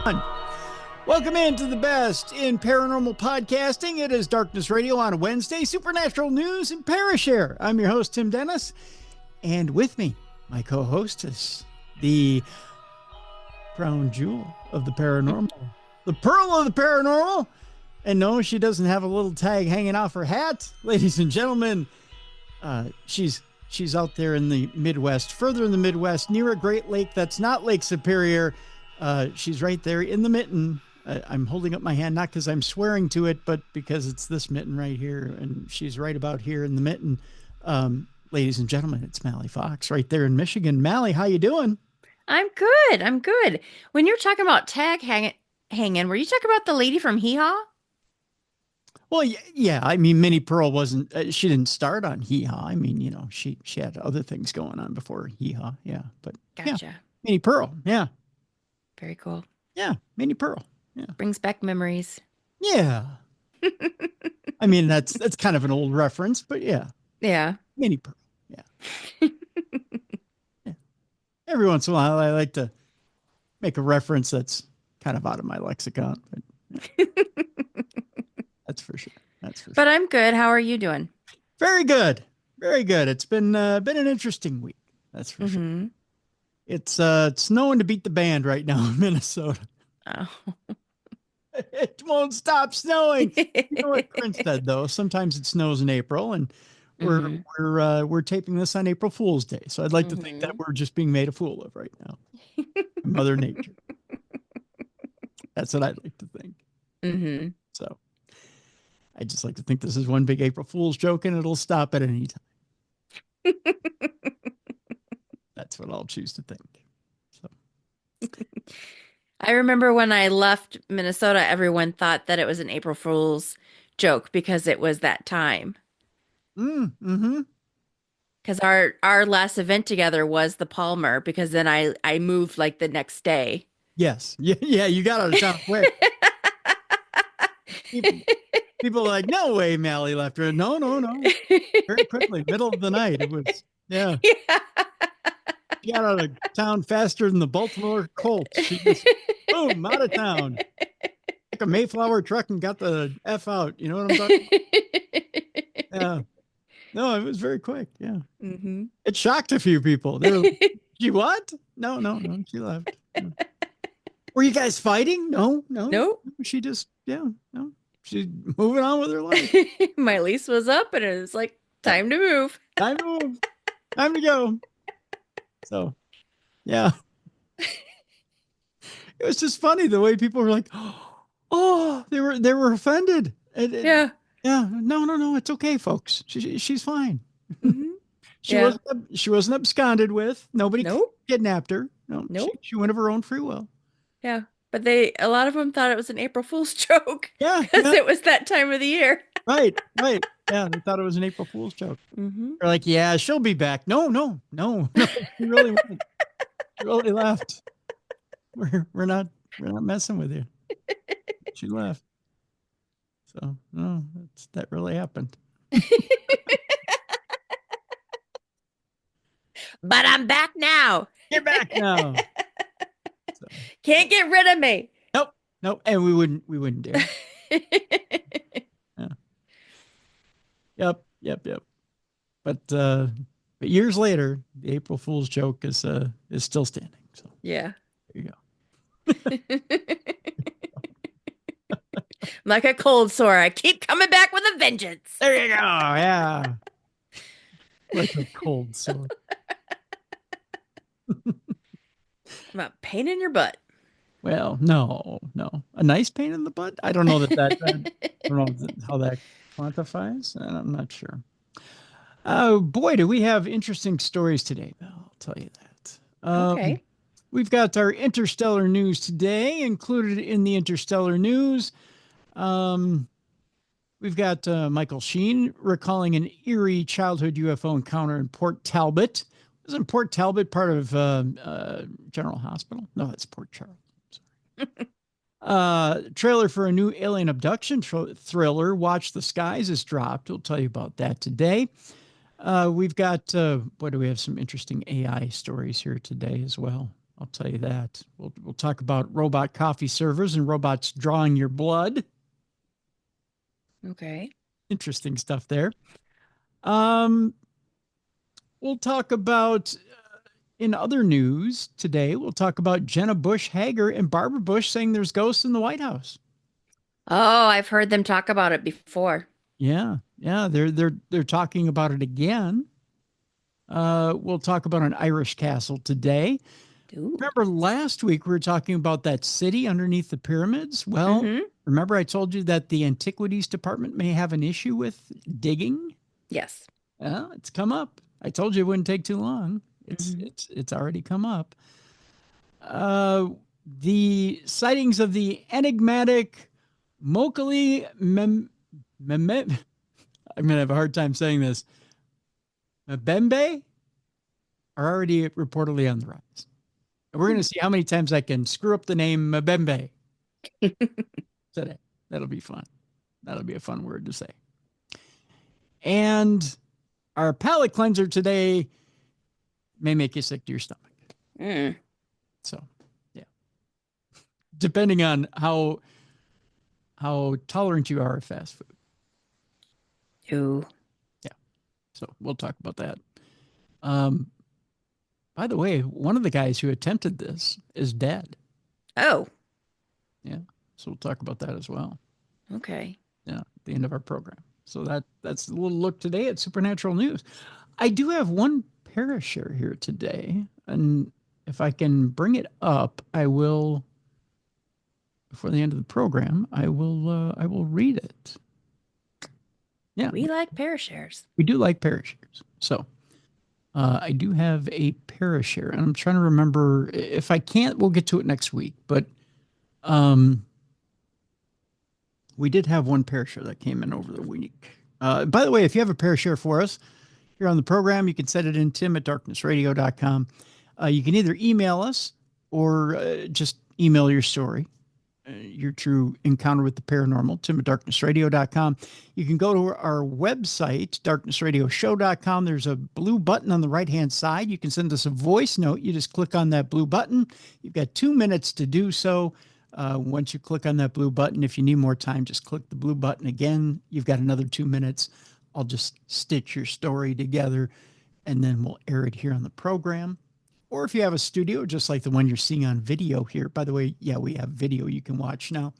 Welcome into the best in paranormal podcasting. It is Darkness Radio on a Wednesday, Supernatural News and Parashare. I'm your host, Tim Dennis, and with me, my co-hostess, the crown jewel of the paranormal, the pearl of the paranormal. And no, she doesn't have a little tag hanging off her hat. Ladies and gentlemen, she's out there in the Midwest, further in the Midwest, near a great lake that's not Lake Superior. She's right there in the mitten. I'm holding up my hand, not because I'm swearing to it, but because it's this mitten right here. And she's right about here in the mitten. Ladies and gentlemen, it's Mallie Fox right there in Michigan. Mallie, how you doing? I'm good. When you're talking about tag hanging, were you talking about the lady from Hee Haw? Well, yeah. I mean, Minnie Pearl wasn't, she didn't start on Hee Haw. I mean, you know, she had other things going on before Hee Haw. Yeah. But Gotcha. Yeah, Minnie Pearl. Yeah. Very cool. Yeah. Minnie Pearl. Yeah. Brings back memories. Yeah. I mean, that's kind of an old reference, but yeah. Yeah. Minnie Pearl. Yeah. Yeah. Every once in a while, I like to make a reference that's kind of out of my lexicon. But yeah. That's for sure. But I'm good. How are you doing? Very good. Very good. It's been an interesting week. That's for sure. It's snowing to beat the band right now in Minnesota. Oh. It won't stop snowing. You know what Prince said though? Sometimes it snows in April, and we're taping this on April Fool's Day. So I'd like to think that we're just being made a fool of right now. Mother Nature. That's what I'd like to think. So I just like to think this is one big April Fool's joke, and it'll stop at any time. That's what I'll choose to think. So. I remember when I left Minnesota, everyone thought that it was an April Fool's joke because it was that time. Because our last event together was the Palmer, because then I moved like the next day. Yes. Yeah, you got out of town quick. People are like, no way Mallie left her. No. Very quickly, middle of the night. It was, yeah. She got out of town faster than the Baltimore Colts. She just, boom, out of town. Took a Mayflower truck and got the F out. You know what I'm talking about? Yeah. No, it was very quick. Yeah. It shocked a few people. They were like, she what? No. She left. No. Were you guys fighting? No. She just, no. She's moving on with her life. My lease was up and it was like, time to move. Time to move. Time to go. So, yeah. It was just funny the way people were like, oh, they were offended. Yeah. Yeah. No. It's okay, folks. She's fine. She wasn't absconded with. Nobody kidnapped her. No. She went of her own free will. Yeah. But a lot of them thought it was an April Fool's joke. Yeah. Because it was that time of the year. Right. Yeah, they thought it was an April Fool's joke. They're like, yeah, she'll be back. No. She really went. She really left. We're not messing with you. She left. So no, that really happened. But I'm back now. You're back now. So. Can't get rid of me. Nope. And we wouldn't dare. Yeah. Yep. But years later, the April Fool's joke is still standing. So yeah. There you go. Like a cold sore, I keep coming back with a vengeance. There you go. Yeah. Like a cold sore. About pain in your butt. Well, no. A nice pain in the butt? I don't know that I don't know how that quantifies. I'm not sure. Oh, boy, do we have interesting stories today, Bill. I'll tell you that. Okay. We've got our interstellar news today. Included in the interstellar news, we've got Michael Sheen recalling an eerie childhood UFO encounter in Port Talbot. Isn't Port Talbot part of General Hospital? No, it's Port Charles. Trailer for a new alien abduction thriller, Watch the Skies, is dropped. We'll tell you about that today. We've got, what do we have? Some interesting AI stories here today as well. I'll tell you that. We'll talk about robot coffee servers and robots drawing your blood. Okay. Interesting stuff there. Um, we'll talk about in other news today. We'll talk about Jenna Bush Hager and Barbara Bush saying there's ghosts in the White House. Oh, I've heard them talk about it before. Yeah, they're talking about it again. We'll talk about an Irish castle today. Ooh. Remember last week we were talking about that city underneath the pyramids? Well, remember I told you that the Antiquities Department may have an issue with digging? Yes. Well, it's come up. I told you it wouldn't take too long. It's already come up. The sightings of the enigmatic Mokali I'm going to have a hard time saying this. Mbembe are already reportedly on the rise. And we're going to see how many times I can screw up the name Mbembe today. That'll be fun. That'll be a fun word to say. And our palate cleanser today may make you sick to your stomach. So, yeah. Depending on how tolerant you are of fast food. Ooh. Yeah. So we'll talk about that. By the way, one of the guys who attempted this is dead. Oh. Yeah. So we'll talk about that as well. Okay. Yeah. At the end of our program. So that's a little look today at Supernatural News. I do have one Parashare here today. And if I can bring it up, I will, before the end of the program, I will read it. Yeah. We like Parashares. We do like Parashares. So I do have a Parashare, and I'm trying to remember. If I can't, we'll get to it next week. But we did have one Parashare that came in over the week. By the way, if you have a Parashare for us here on the program, you can send it in tim@darknessradio.com. You can either email us or just email your story. Your true encounter with the paranormal, tim@darknessradio.com. You can go to our website, darknessradioshow.com. There's a blue button on the right-hand side. You can send us a voice note. You just click on that blue button. You've got 2 minutes to do so. Once you click on that blue button, if you need more time, just click the blue button again. You've got another 2 minutes. I'll just stitch your story together, and then we'll air it here on the program. Or if you have a studio, just like the one you're seeing on video here. By the way, yeah, we have video you can watch now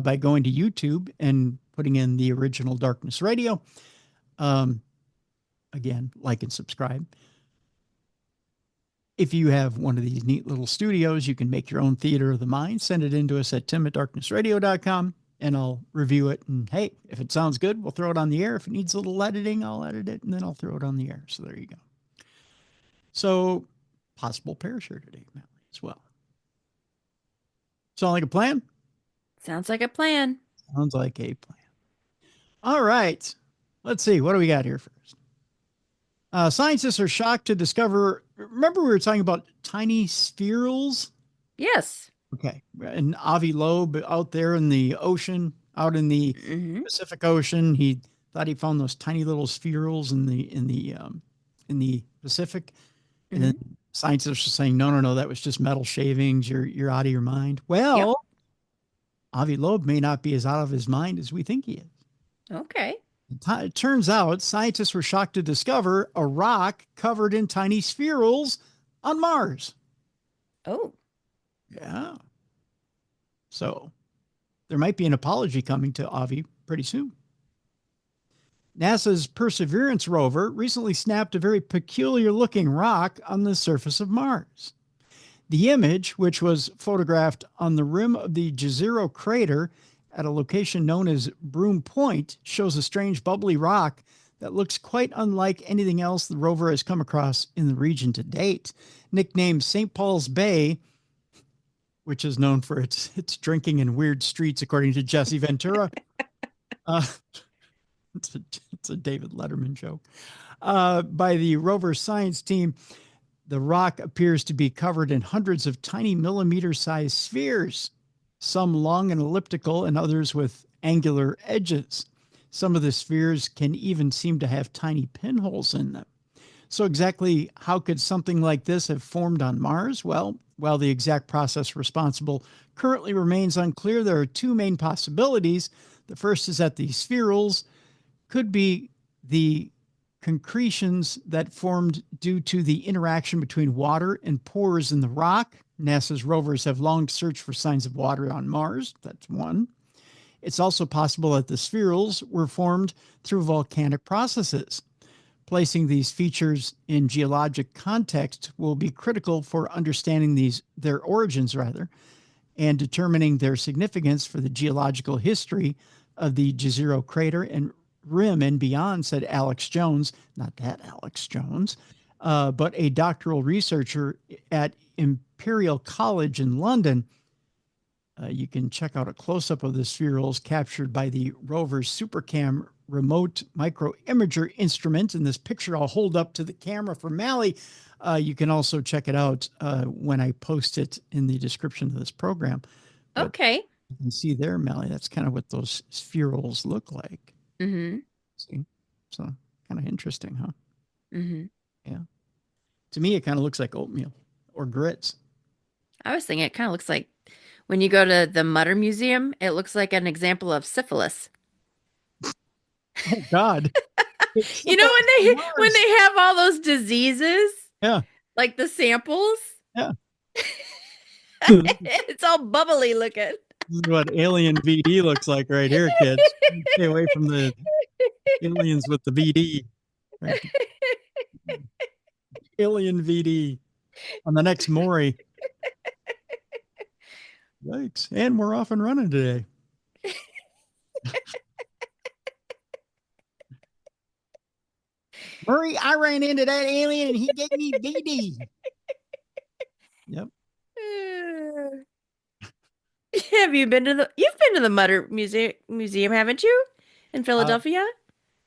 by going to YouTube and putting in the original Darkness Radio. Again, like and subscribe. If you have one of these neat little studios, you can make your own theater of the mind. Send it in to us at tim@darknessradio.com, and I'll review it. And hey, if it sounds good, we'll throw it on the air. If it needs a little editing, I'll edit it, and then I'll throw it on the air. So there you go. So possible Parashare today, Mallie, as well. Sound like a plan? Sounds like a plan. Sounds like a plan. All right. Let's see. What do we got here first? Scientists are shocked to discover. Remember, we were talking about tiny spherules? Yes. Okay. And Avi Loeb out there in the ocean, out in the Pacific Ocean, he thought he found those tiny little spherules in the Pacific. And then scientists are saying, no, that was just metal shavings. You're out of your mind. Well, Avi Loeb may not be as out of his mind as we think he is. Okay. It turns out scientists were shocked to discover a rock covered in tiny spherules on Mars. Oh. Yeah. So there might be an apology coming to Avi pretty soon. NASA's Perseverance rover recently snapped a very peculiar looking rock on the surface of Mars. The image, which was photographed on the rim of the Jezero crater at a location known as Broom Point, shows a strange bubbly rock that looks quite unlike anything else the rover has come across in the region to date. Nicknamed St. Paul's Bay, which is known for its drinking in weird streets, according to Jesse Ventura. It's a David Letterman joke. By the rover science team, the rock appears to be covered in hundreds of tiny millimeter-sized spheres, some long and elliptical and others with angular edges. Some of the spheres can even seem to have tiny pinholes in them. So exactly how could something like this have formed on Mars? Well, while the exact process responsible currently remains unclear, there are two main possibilities. The first is that the spherules could be the concretions that formed due to the interaction between water and pores in the rock. NASA's rovers have long searched for signs of water on Mars. That's one. It's also possible that the spherules were formed through volcanic processes. Placing these features in geologic context will be critical for understanding their origins rather, and determining their significance for the geological history of the Jezero crater and rim and beyond, said Alex Jones, not that Alex Jones, but a doctoral researcher at Imperial College in London. You can check out a close-up of the spherules captured by the rover's SuperCam remote micro-imager instrument. In this picture I'll hold up to the camera for Mallie. You can also check it out when I post it in the description of this program. But Okay. you can see there, Mallie, that's kind of what those spherules look like. Mm-hmm. See? So kind of interesting, huh? Mm-hmm. Yeah. To me, it kind of looks like oatmeal or grits. I was thinking it kind of looks like when you go to the Mutter Museum, it looks like an example of syphilis. Oh, God. You know when they have all those diseases, Yeah. like the samples, Yeah. it's all bubbly looking. This is what Alien VD looks like right here, kids. Stay away from the aliens with the VD. Right. Alien VD on the next Maury. Yikes. And we're off and running today. Murray, I ran into that alien and he gave me VD. Yep. You've been to the Mutter Museum, haven't you? In Philadelphia?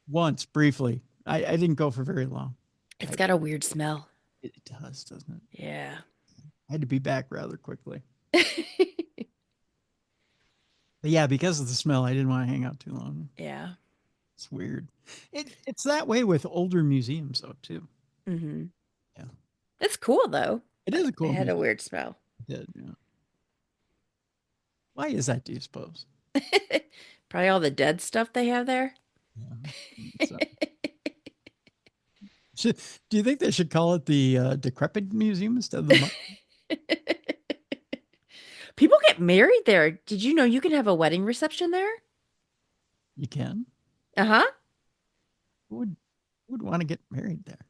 Once, briefly. I didn't go for very long. It's got a weird smell. It does, doesn't it? Yeah. I had to be back rather quickly. But yeah, because of the smell, I didn't want to hang out too long. Yeah. It's weird. It's that way with older museums, though, too. Mm-hmm. Yeah. It's cool, though. It is a cool It had museum. a weird smell. It did, yeah. Why is that, do you suppose? Probably all the dead stuff they have there. Yeah. Do you think they should call it the Decrepit Museum instead of the... People get married there. Did you know you can have a wedding reception there? You can? Uh-huh. Who would want to get married there?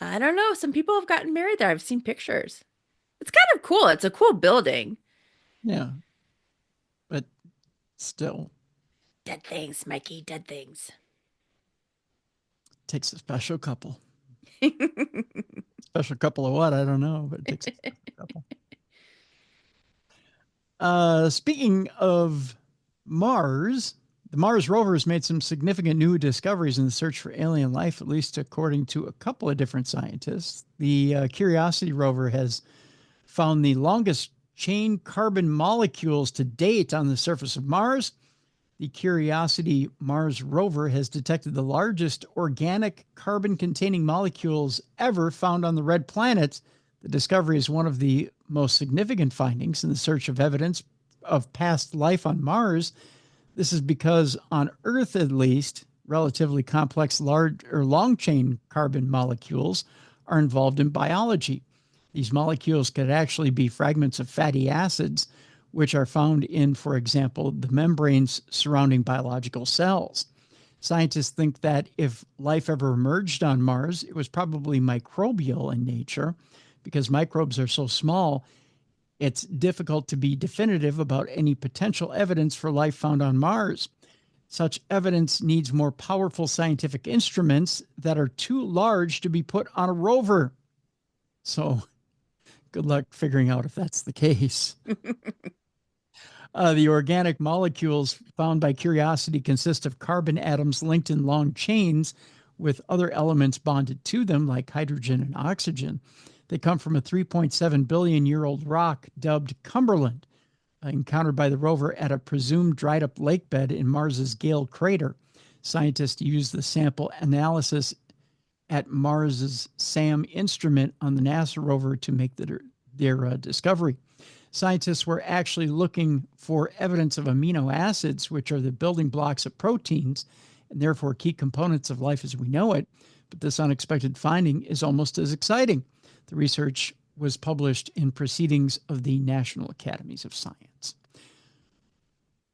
I don't know. Some people have gotten married there. I've seen pictures. It's kind of cool. It's a cool building. Yeah. But still. Dead things, Mikey. Dead things. Takes a special couple. Special couple of what? I don't know, but it takes a special couple. Speaking of Mars, the Mars rovers made some significant new discoveries in the search for alien life, at least according to a couple of different scientists. The Curiosity rover has found the longest chain carbon molecules to date on the surface of Mars. The Curiosity Mars rover has detected the largest organic carbon-containing molecules ever found on the red planet. The discovery is one of the most significant findings in the search of evidence of past life on Mars. This is because on Earth, at least, relatively complex large or long-chain carbon molecules are involved in biology. These molecules could actually be fragments of fatty acids, which are found in, for example, the membranes surrounding biological cells. Scientists think that if life ever emerged on Mars, it was probably microbial in nature. Because microbes are so small, it's difficult to be definitive about any potential evidence for life found on Mars. Such evidence needs more powerful scientific instruments that are too large to be put on a rover. So good luck figuring out if that's the case. The organic molecules found by Curiosity consist of carbon atoms linked in long chains with other elements bonded to them, like hydrogen and oxygen. They come from a 3.7 billion year old rock dubbed Cumberland, encountered by the rover at a presumed dried up lake bed in Mars's Gale crater. Scientists used the sample analysis at Mars's SAM instrument on the NASA rover to make their discovery. Scientists were actually looking for evidence of amino acids, which are the building blocks of proteins and therefore key components of life as we know it. But this unexpected finding is almost as exciting. The research was published in Proceedings of the National Academies of Science.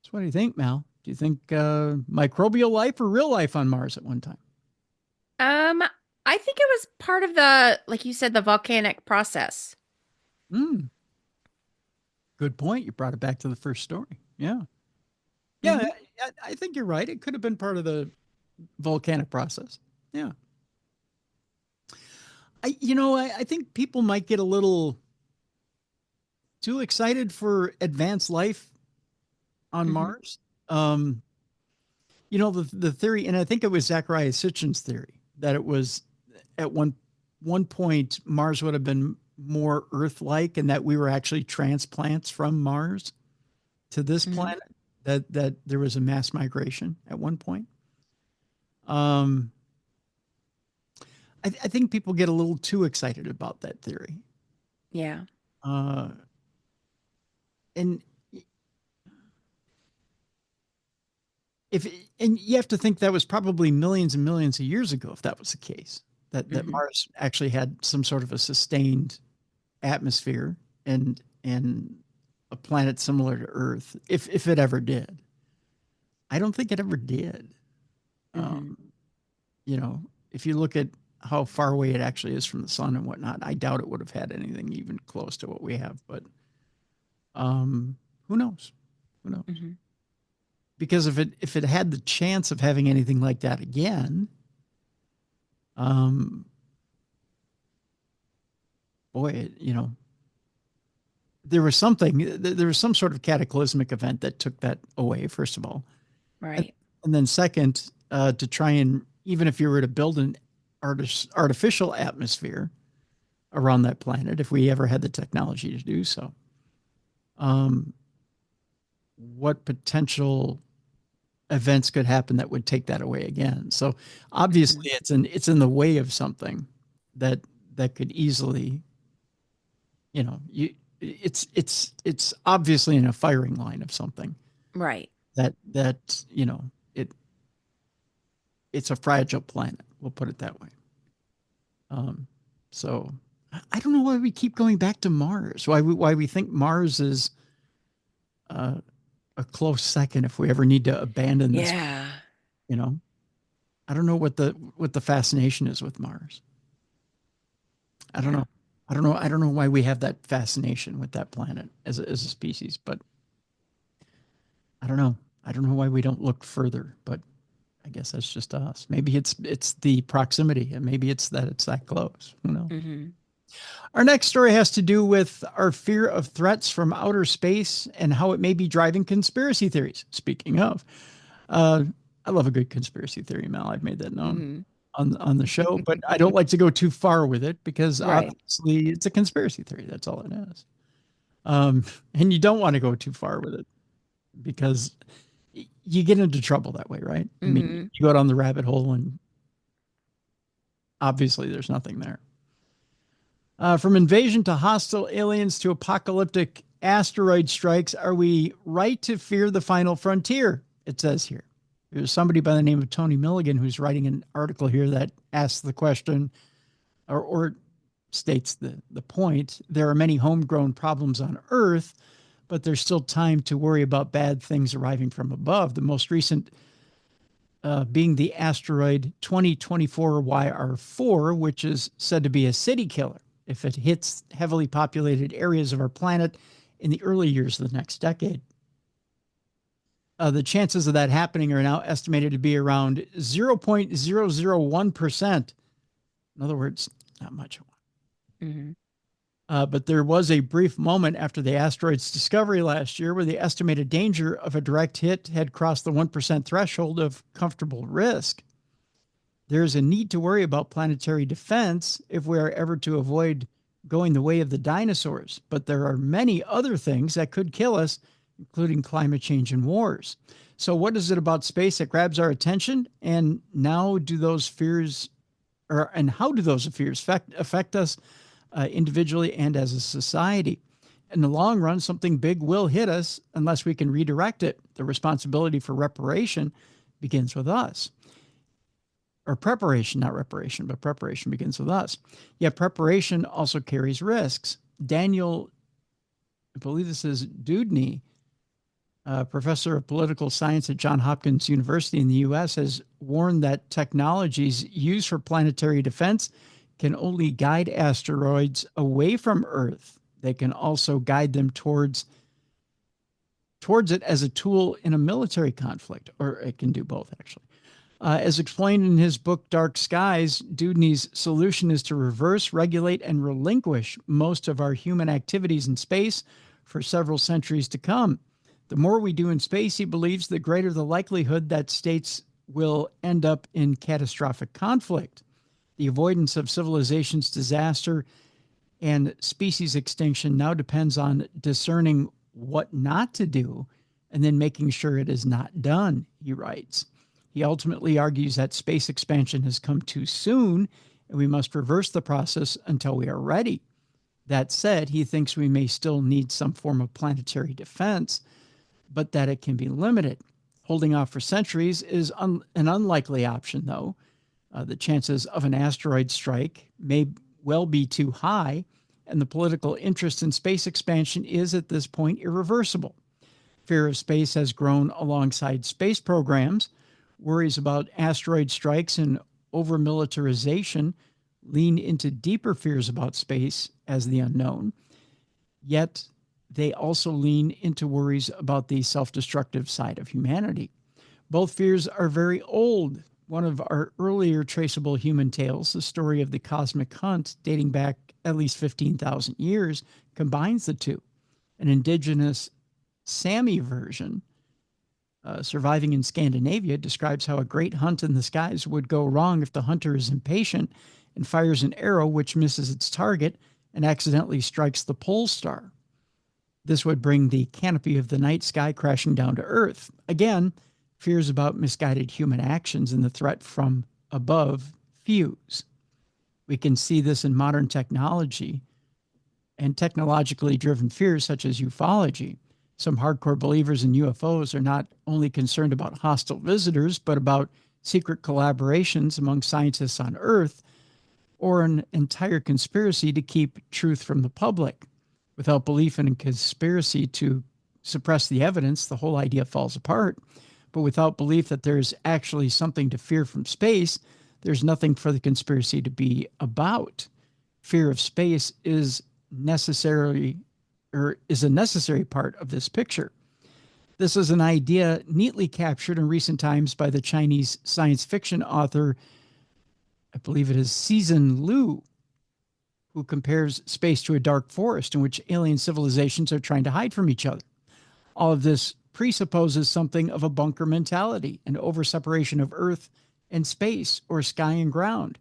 So what do you think, Mal? Do you think microbial life or real life on Mars at one time? I think it was part of the, like you said, the volcanic process. Good point. You brought it back to the first story. Yeah. Yeah, Mm-hmm. I think you're right. It could have been part of the volcanic process. Yeah. I think people might get a little too excited for advanced life on Mm-hmm. Mars. The theory, and I think it was Zachariah Sitchin's theory, that it was at one point Mars would have been more Earth-like, and that we were actually transplants from Mars to this Mm-hmm. planet. That there was a mass migration at one point. I think people get a little too excited about that theory. Yeah. And and you have to think that was probably millions and millions of years ago, if that was the case, that Mm-hmm. Mars actually had some sort of a sustained atmosphere and a planet similar to Earth, if it ever did. I don't think it ever did. Mm-hmm. If you look at how far away it actually is from the sun and whatnot, I doubt it would have had anything even close to what we have. But who knows? Who knows? Mm-hmm. Because if it had the chance of having anything like that again, there was some sort of cataclysmic event that took that away, first of all. Right. And then second, to try and, even if you were to build an artificial atmosphere around that planet, if we ever had the technology to do so, what potential events could happen that would take that away again? So obviously it's in the way of something that could easily, it's obviously in a firing line of something. Right. That it's a fragile planet. We'll put it that way. So I don't know why we keep going back to Mars. Why we think Mars is a close second if we ever need to abandon this. Yeah. I don't know what the fascination is with Mars. I don't know. I don't know why we have that fascination with that planet as a species, but I don't know. I don't know why we don't look further, but I guess that's just us. Maybe it's the proximity, and maybe it's that close. Who knows? Mm-hmm. Our next story has to do with our fear of threats from outer space and how it may be driving conspiracy theories. Speaking of, I love a good conspiracy theory, Mal. I've made that known on the show, but I don't like to go too far with it because obviously it's a conspiracy theory. That's all it is. And you don't want to go too far with it because you get into trouble that way, right? I mean, you go down the rabbit hole and obviously there's nothing there. From invasion to hostile aliens to apocalyptic asteroid strikes, are we right to fear the final frontier? It says here. There's somebody by the name of Tony Milligan who's writing an article here that asks the question or states the point. There are many homegrown problems on Earth, but there's still time to worry about bad things arriving from above. The most recent being the asteroid 2024 YR4, which is said to be a city killer if it hits heavily populated areas of our planet in the early years of the next decade. The chances of that happening are now estimated to be around 0.001%. In other words, not much. But there was a brief moment after the asteroid's discovery last year where the estimated danger of a direct hit had crossed the 1% threshold of comfortable risk. There's a need to worry about planetary defense if we are ever to avoid going the way of the dinosaurs. But there are many other things that could kill us, including climate change and wars. So what is it about space that grabs our attention? And now do those fears and how do those fears affect us individually and as a society? In the long run, something big will hit us unless we can redirect it. The responsibility for reparation begins with us. Or preparation, not reparation, but preparation begins with us. Yet preparation also carries risks. Daniel, I believe this is Dudney, professor of political science at Johns Hopkins University in the U.S., has warned that technologies used for planetary defense can only guide asteroids away from Earth. They can also guide them towards it as a tool in a military conflict, or it can do both, actually. As explained in his book, Dark Skies, Dudney's solution is to reverse, regulate, and relinquish most of our human activities in space for several centuries to come. The more we do in space, he believes, the greater the likelihood that states will end up in catastrophic conflict. The avoidance of civilization's disaster and species extinction now depends on discerning what not to do and then making sure it is not done, he writes. He ultimately argues that space expansion has come too soon and we must reverse the process until we are ready. That said, he thinks we may still need some form of planetary defense, but that it can be limited. Holding off for centuries is an unlikely option, though. The chances of an asteroid strike may well be too high, and the political interest in space expansion is at this point irreversible. Fear of space has grown alongside space programs. Worries about asteroid strikes and over-militarization lean into deeper fears about space as the unknown. Yet, they also lean into worries about the self-destructive side of humanity. Both fears are very old. One of our earlier traceable human tales, the story of the cosmic hunt, dating back at least 15,000 years, combines the two. An indigenous Sami version, surviving in Scandinavia, describes how a great hunt in the skies would go wrong if the hunter is impatient and fires an arrow which misses its target and accidentally strikes the pole star. This would bring the canopy of the night sky crashing down to Earth. Again, fears about misguided human actions and the threat from above fuse. We can see this in modern technology and technologically driven fears such as ufology. Some hardcore believers in UFOs are not only concerned about hostile visitors, but about secret collaborations among scientists on Earth or an entire conspiracy to keep truth from the public. Without belief in a conspiracy to suppress the evidence, the whole idea falls apart. But without belief that there's actually something to fear from space, there's nothing for the conspiracy to be about. Fear of space is a necessary part of this picture. This is an idea neatly captured in recent times by the Chinese science fiction author, I believe it is Cixin Liu, who compares space to a dark forest in which alien civilizations are trying to hide from each other. All of this presupposes something of a bunker mentality, an over-separation of Earth and space, or sky and ground.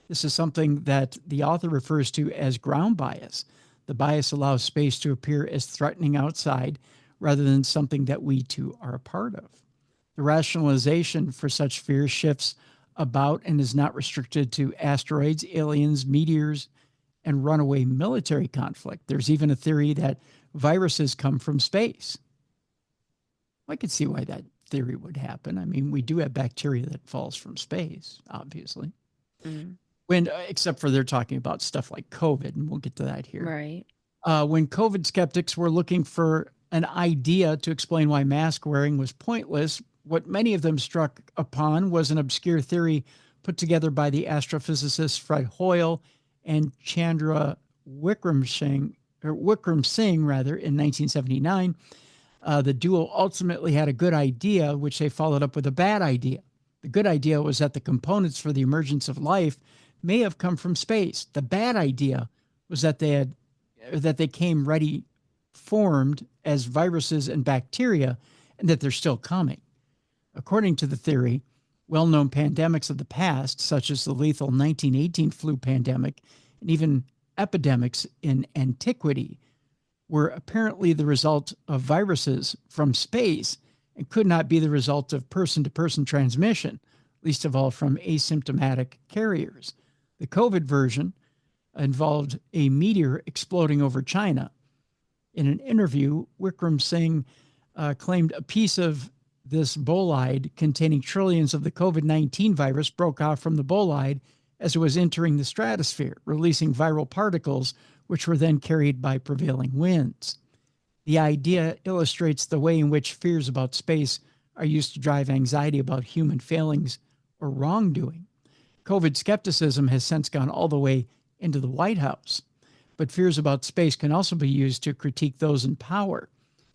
This is something that the author refers to as ground bias. The bias allows space to appear as threatening outside rather than something that we too are a part of. The rationalization for such fear shifts about and is not restricted to asteroids, aliens, meteors, and runaway military conflict. There's even a theory that viruses come from space. I could see why that theory would happen. I mean, we do have bacteria that falls from space, obviously. Mm. Except for they're talking about stuff like COVID, and we'll get to that here. Right. When COVID skeptics were looking for an idea to explain why mask wearing was pointless, what many of them struck upon was an obscure theory put together by the astrophysicists Fred Hoyle and Chandra Wickrem Singh in 1979. The duo ultimately had a good idea, which they followed up with a bad idea. The good idea was that the components for the emergence of life may have come from space. The bad idea was that they came ready formed as viruses and bacteria, and that they're still coming. According to the theory, well-known pandemics of the past, such as the lethal 1918 flu pandemic and even epidemics in antiquity, were apparently the result of viruses from space and could not be the result of person-to-person transmission, least of all from asymptomatic carriers. The COVID version involved a meteor exploding over China. In an interview, Wikram Singh claimed a piece of this bolide containing trillions of the COVID-19 virus broke off from the bolide as it was entering the stratosphere, releasing viral particles, which were then carried by prevailing winds. The idea illustrates the way in which fears about space are used to drive anxiety about human failings or wrongdoing. COVID skepticism has since gone all the way into the White House, but fears about space can also be used to critique those in power.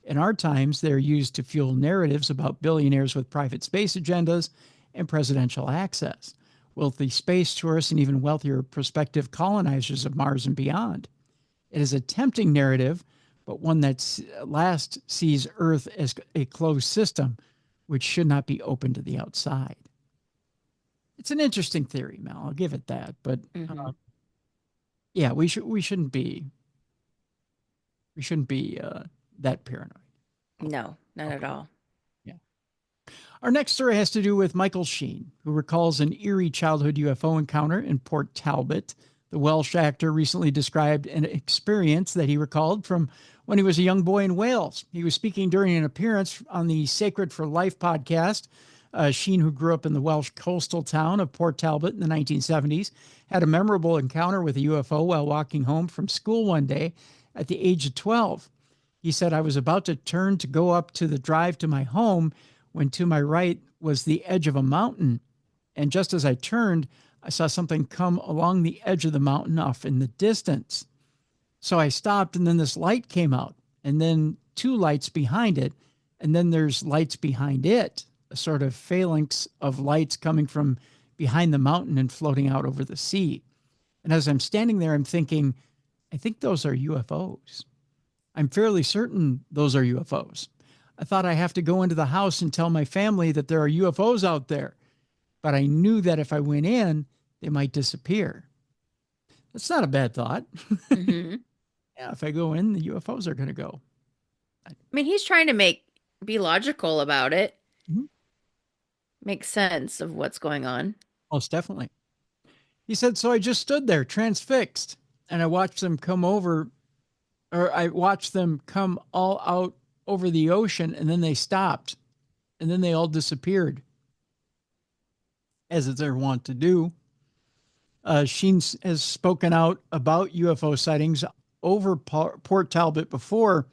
In our times, they're used to fuel narratives about billionaires with private space agendas and presidential access, wealthy space tourists, and even wealthier prospective colonizers of Mars and beyond. It is a tempting narrative, but one that last sees Earth as a closed system, which should not be open to the outside. It's an interesting theory, Mal. I'll give it that. But yeah, we shouldn't be that paranoid. No, not at all. Yeah. Our next story has to do with Michael Sheen, who recalls an eerie childhood UFO encounter in Port Talbot. The Welsh actor recently described an experience that he recalled from when he was a young boy in Wales. He was speaking during an appearance on the Sacred for Life podcast. Sheen, who grew up in the Welsh coastal town of Port Talbot in the 1970s, had a memorable encounter with a UFO while walking home from school one day at the age of 12. He said, "I was about to turn to go up to the drive to my home when to my right was the edge of a mountain. And just as I turned, I saw something come along the edge of the mountain off in the distance. So I stopped, and then this light came out, and then two lights behind it, and then there's lights behind it, a sort of phalanx of lights coming from behind the mountain and floating out over the sea. And as I'm standing there, I'm thinking, I think those are UFOs. I'm fairly certain those are UFOs. I thought I have to go into the house and tell my family that there are UFOs out there, but I knew that if I went in, they might disappear." That's not a bad thought. Mm-hmm. Yeah, if I go in, the UFOs are going to go. I mean, he's trying to be logical about it. Mm-hmm. Make sense of what's going on. Most definitely. He said, "So I just stood there transfixed, and I watched them come all out over the ocean, and then they stopped, and then they all disappeared, as it's their wont to do." Sheen has spoken out about UFO sightings over Port Talbot before,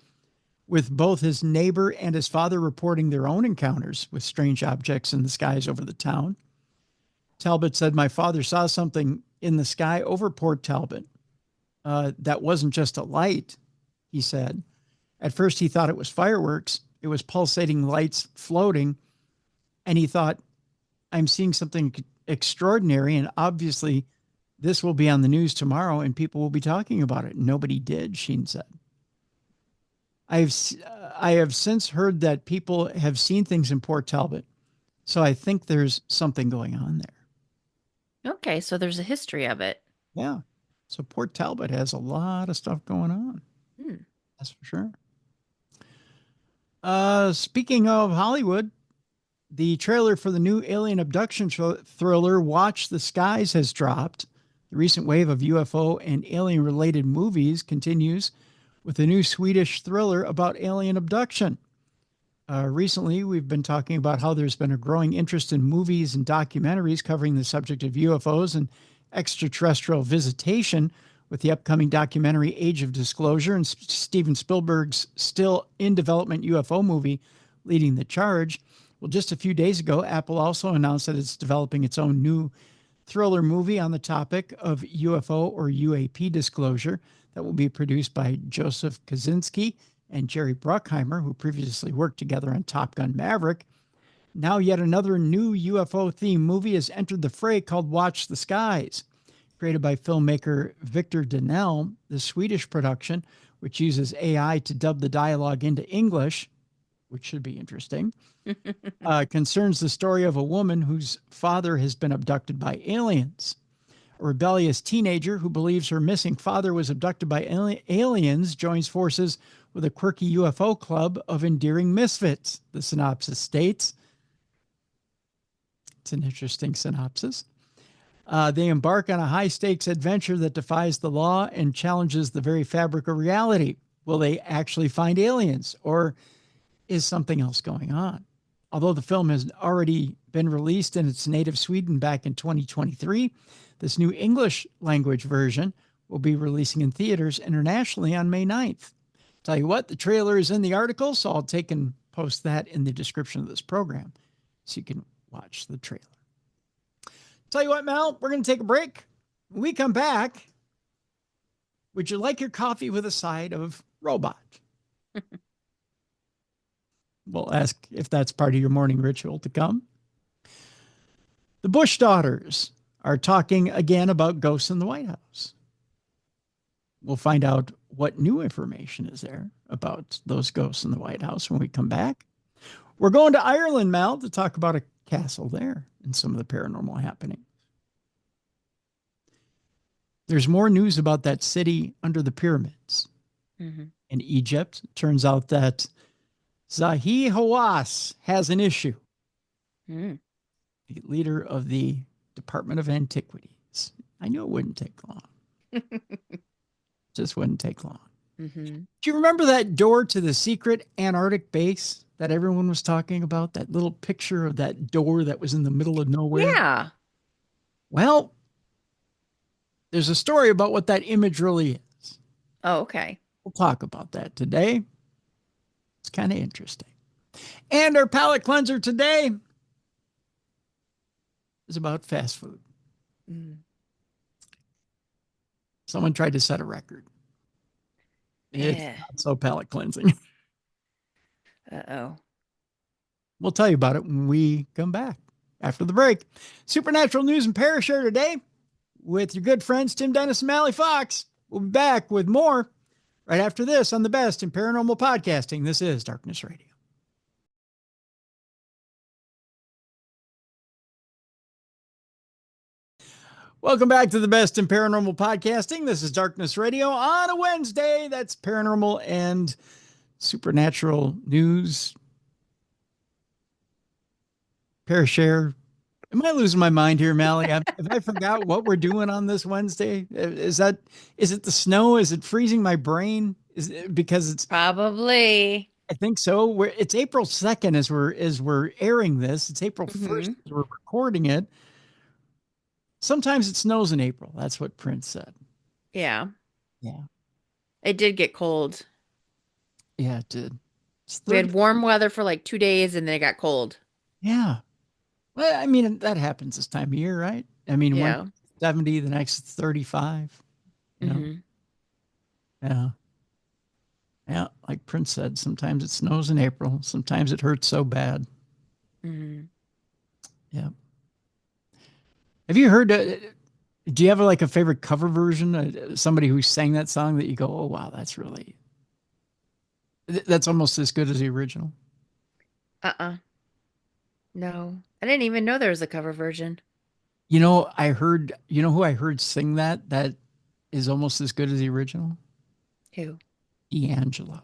with both his neighbor and his father reporting their own encounters with strange objects in the skies over the town. Talbot said, "My father saw something in the sky over Port Talbot. That wasn't just a light," he said. "At first he thought it was fireworks. It was pulsating lights floating. And he thought, I'm seeing something extraordinary, and obviously this will be on the news tomorrow and people will be talking about it." Nobody did, Sheen said. I have since heard that people have seen things in Port Talbot, so I think there's something going on there. Okay, so there's a history of it. Yeah. So Port Talbot has a lot of stuff going on. That's for sure. Speaking of Hollywood, the trailer for the new alien abduction thriller Watch the Skies has dropped. The recent wave of UFO and alien-related movies continues with a new Swedish thriller about alien abduction. Recently, we've been talking about how there's been a growing interest in movies and documentaries covering the subject of UFOs and extraterrestrial visitation, with the upcoming documentary Age of Disclosure and Steven Spielberg's still in development UFO movie leading the charge. Well, just a few days ago, Apple also announced that it's developing its own new thriller movie on the topic of UFO or UAP disclosure that will be produced by Joseph Kosinski and Jerry Bruckheimer, who previously worked together on Top Gun Maverick. Now yet another new UFO-themed movie has entered the fray called Watch the Skies. Created by filmmaker Victor Danell, the Swedish production, which uses AI to dub the dialogue into English, which should be interesting, concerns the story of a woman whose father has been abducted by aliens. A rebellious teenager who believes her missing father was abducted by aliens joins forces with a quirky UFO club of endearing misfits, the synopsis states. It's an interesting synopsis. They embark on a high stakes adventure that defies the law and challenges the very fabric of reality. Will they actually find aliens, or is something else going on? Although the film has already been released in its native Sweden back in 2023, this new English language version will be releasing in theaters internationally on May 9th. Tell you what, the trailer is in the article, so I'll take and post that in the description of this program so you can watch the trailer. Tell you what, Mel, we're going to take a break. When we come back, would you like your coffee with a side of robot? We'll ask if that's part of your morning ritual to come. The Bush daughters are talking again about ghosts in the White House. We'll find out what new information is there about those ghosts in the White House when we come back. We're going to Ireland, Mel, to talk about a castle there and some of the paranormal happenings. There's more news about that city under the pyramids in Egypt. It turns out that Zahi Hawass has an issue. The leader of the Department of Antiquities. I knew it wouldn't take long. Just wouldn't take long. Do you remember that door to the secret Antarctic base that everyone was talking about? That little picture of that door that was in the middle of nowhere? Yeah. Well, there's a story about what that image really is. Oh, okay. We'll talk about that today. It's kind of interesting. And our palate cleanser today is about fast food. Someone tried to set a record. It's not so palate cleansing. Uh-oh. We'll tell you about it when we come back after the break. Supernatural news and Parashare today with your good friends Tim Dennis and Mallie Fox. We'll be back with more right after this on the best in paranormal podcasting. This is Darkness Radio. Welcome back to the best in paranormal podcasting. This is Darkness Radio on a Wednesday. That's paranormal and supernatural news. Parashare. Am I losing my mind here, Mallie? Have I forgot what we're doing on this Wednesday? Is it the snow? Is it freezing my brain? Is it because it's probably? I think so. It's April 2nd as we're airing this. It's April 1st as we're recording it. Sometimes it snows in April. That's what Prince said. Yeah. Yeah. It did get cold. Yeah, it did. We had warm weather for like 2 days and then it got cold. Yeah. Well, I mean, that happens this time of year, right? I mean, one 70, the next 35. You know? Yeah. Yeah. Like Prince said, sometimes it snows in April. Sometimes it hurts so bad. Yeah. Have you heard, do you have like a favorite cover version? Somebody who sang that song that you go, oh, wow, that's almost as good as the original. No, I didn't even know there was a cover version. You know who I heard sing that is almost as good as the original? Who? D'Angelo.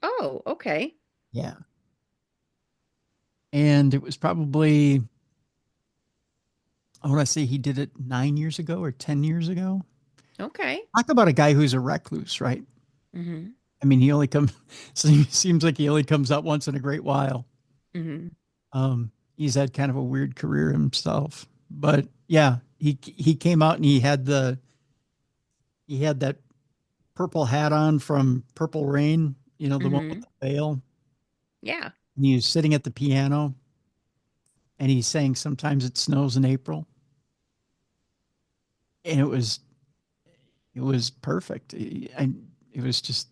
Oh, okay. Yeah. And it was probably, I want to say he did it 9 years ago or 10 years ago. Okay. Talk about a guy who's a recluse, right? I mean, seems like he only comes out once in a great while. He's had kind of a weird career himself, but yeah, he came out and he had that purple hat on from Purple Rain, the one with the veil. Yeah. And he was sitting at the piano and he sang Sometimes It Snows in April. And it was perfect. It was just,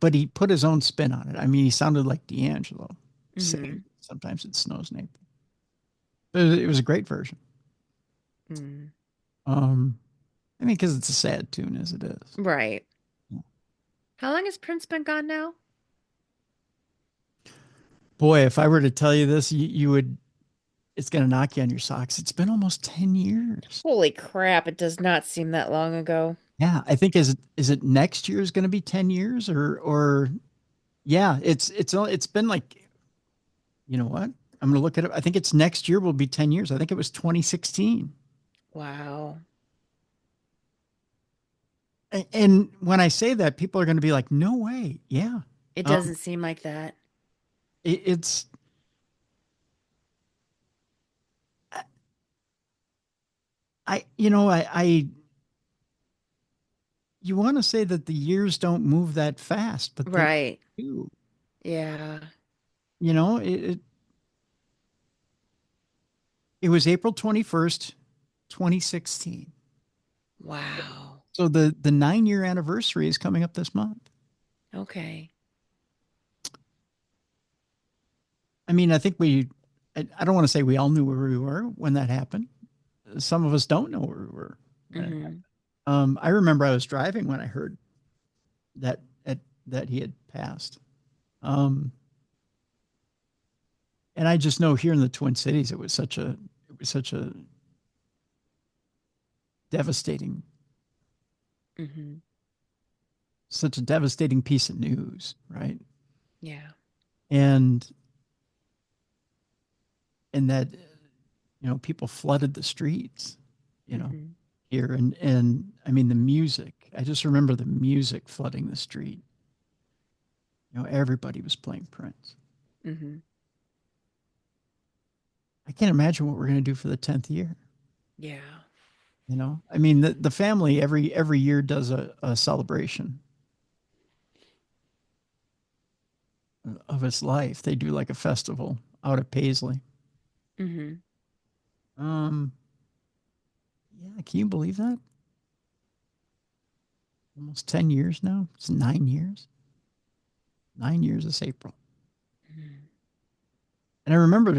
but he put his own spin on it. I mean, he sounded like D'Angelo saying Sometimes It Snows in April. But it was a great version. I mean, because it's a sad tune as it is. Right. Yeah. How long has Prince been gone now? Boy, if I were to tell you this, you would, it's going to knock you on your socks. It's been almost 10 years. Holy crap. It does not seem that long ago. Yeah. I think, is it next year is going to be 10 years or yeah, it's been like, you know what? I'm going to look at it. I think it's next year will be 10 years. I think it was 2016. Wow. And when I say that, people are going to be like, no way. Yeah. It doesn't seem like that. It's, you want to say that the years don't move that fast, but right. they do. Yeah. It was April 21st, 2016. Wow. So the 9-year anniversary is coming up this month. Okay. I mean, I think I don't want to say we all knew where we were when that happened. Some of us don't know where we were. I remember I was driving when I heard that he had passed. And I just know here in the Twin Cities, it was such a devastating, such a devastating piece of news, right? Yeah. And that, people flooded the streets, here. And I mean, the music, I just remember the music flooding the street. Everybody was playing Prince. I can't imagine what we're going to do for the 10th year. Yeah. I mean, the family every year does a celebration of his life. They do like a festival out at Paisley. Yeah, can you believe that? Almost 10 years now. It's 9 years. 9 years this April. And I remember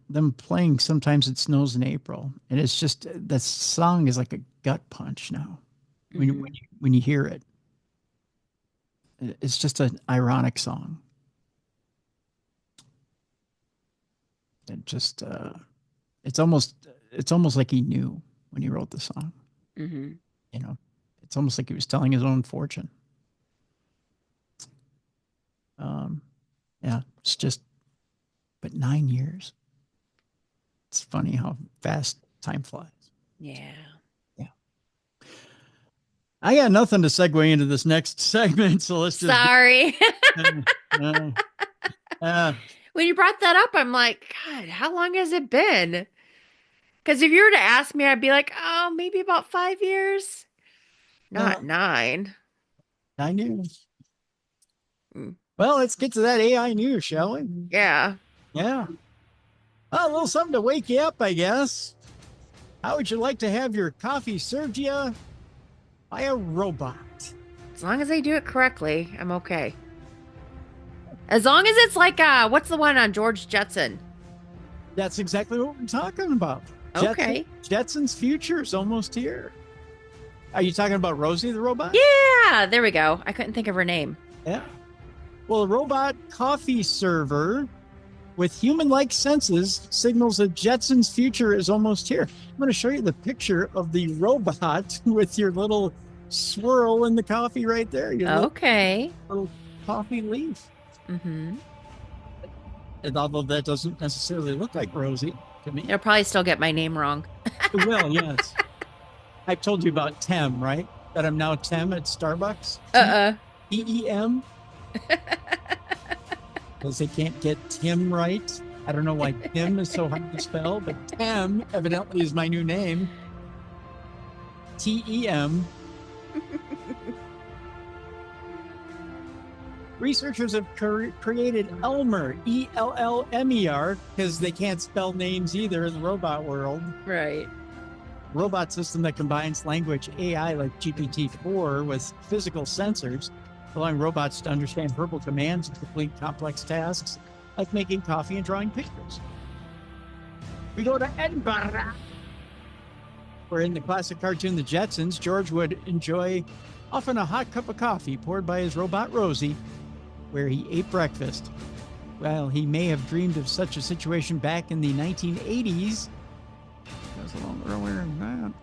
them playing Sometimes It Snows in April. And it's just, that song is like a gut punch now. When you hear it. It's just an ironic song. It just, it's almost like he knew when he wrote the song. It's almost like he was telling his own fortune. Yeah, it's just, but 9 years. It's funny how fast time flies. Yeah. Yeah. I got nothing to segue into this next segment, so let's just. Sorry. When you brought that up, I'm like, God, how long has it been? Because if you were to ask me, I'd be like, oh, maybe about 5 years. Not 9. 9 years. Well, let's get to that AI news, shall we? Yeah. Yeah. Well, a little something to wake you up, I guess. How would you like to have your coffee served you by a robot? As long as they do it correctly, I'm okay. As long as it's like, what's the one on George Jetson? That's exactly what we're talking about. Okay. Jetson's future is almost here. Are you talking about Rosie the robot? Yeah, there we go. I couldn't think of her name. Yeah. Well, a robot coffee server with human-like senses signals that Jetson's future is almost here. I'm going to show you the picture of the robot with your little swirl in the coffee right there. Your little coffee leaf. And although that doesn't necessarily look like Rosie to me. You'll probably still get my name wrong. It will, yes. I've told you about Tem, right? That I'm now Tem at Starbucks. TEM. Because they can't get Tim right. I don't know why Tim is so hard to spell, but Tem evidently is my new name. TEM. Researchers have created Elmer, ELLMER, because they can't spell names either in the robot world. Right. Robot system that combines language AI like GPT-4 with physical sensors, allowing robots to understand verbal commands and complete complex tasks like making coffee and drawing pictures. We go to Edinburgh, where in the classic cartoon The Jetsons, George would enjoy often a hot cup of coffee poured by his robot Rosie, where he ate breakfast. Well, he may have dreamed of such a situation back in the 1980s. That was a little earlier than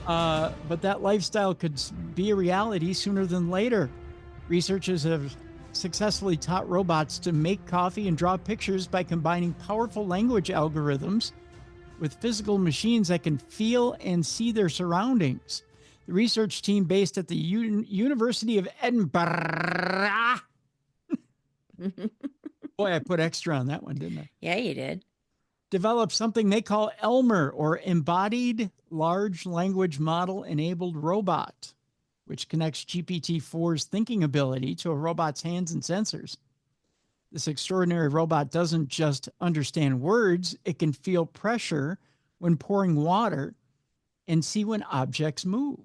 that. But that lifestyle could be a reality sooner than later. Researchers have successfully taught robots to make coffee and draw pictures by combining powerful language algorithms with physical machines that can feel and see their surroundings. The research team based at the University of Edinburgh. Boy, I put extra on that one, didn't I? Yeah, you did. Developed something they call Elmer, or Embodied Large Language Model Enabled Robot, which connects GPT-4's thinking ability to a robot's hands and sensors. This extraordinary robot doesn't just understand words, it can feel pressure when pouring water and see when objects move.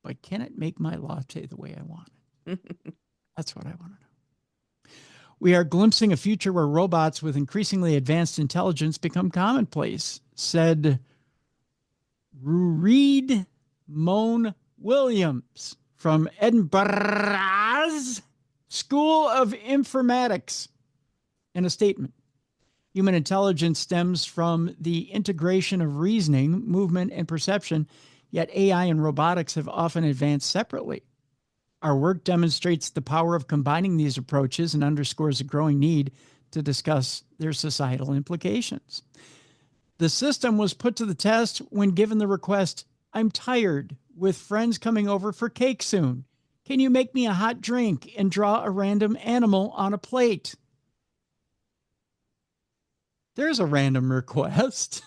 But can it make my latte the way I want it? That's what I want to know. We are glimpsing a future where robots with increasingly advanced intelligence become commonplace, said Reed Moan Williams from Edinburgh's School of Informatics in a statement. Human intelligence stems from the integration of reasoning, movement, and perception, yet AI and robotics have often advanced separately. Our work demonstrates the power of combining these approaches and underscores a growing need to discuss their societal implications. The system was put to the test when given the request, "I'm tired, with friends coming over for cake soon. Can you make me a hot drink and draw a random animal on a plate?" There's a random request.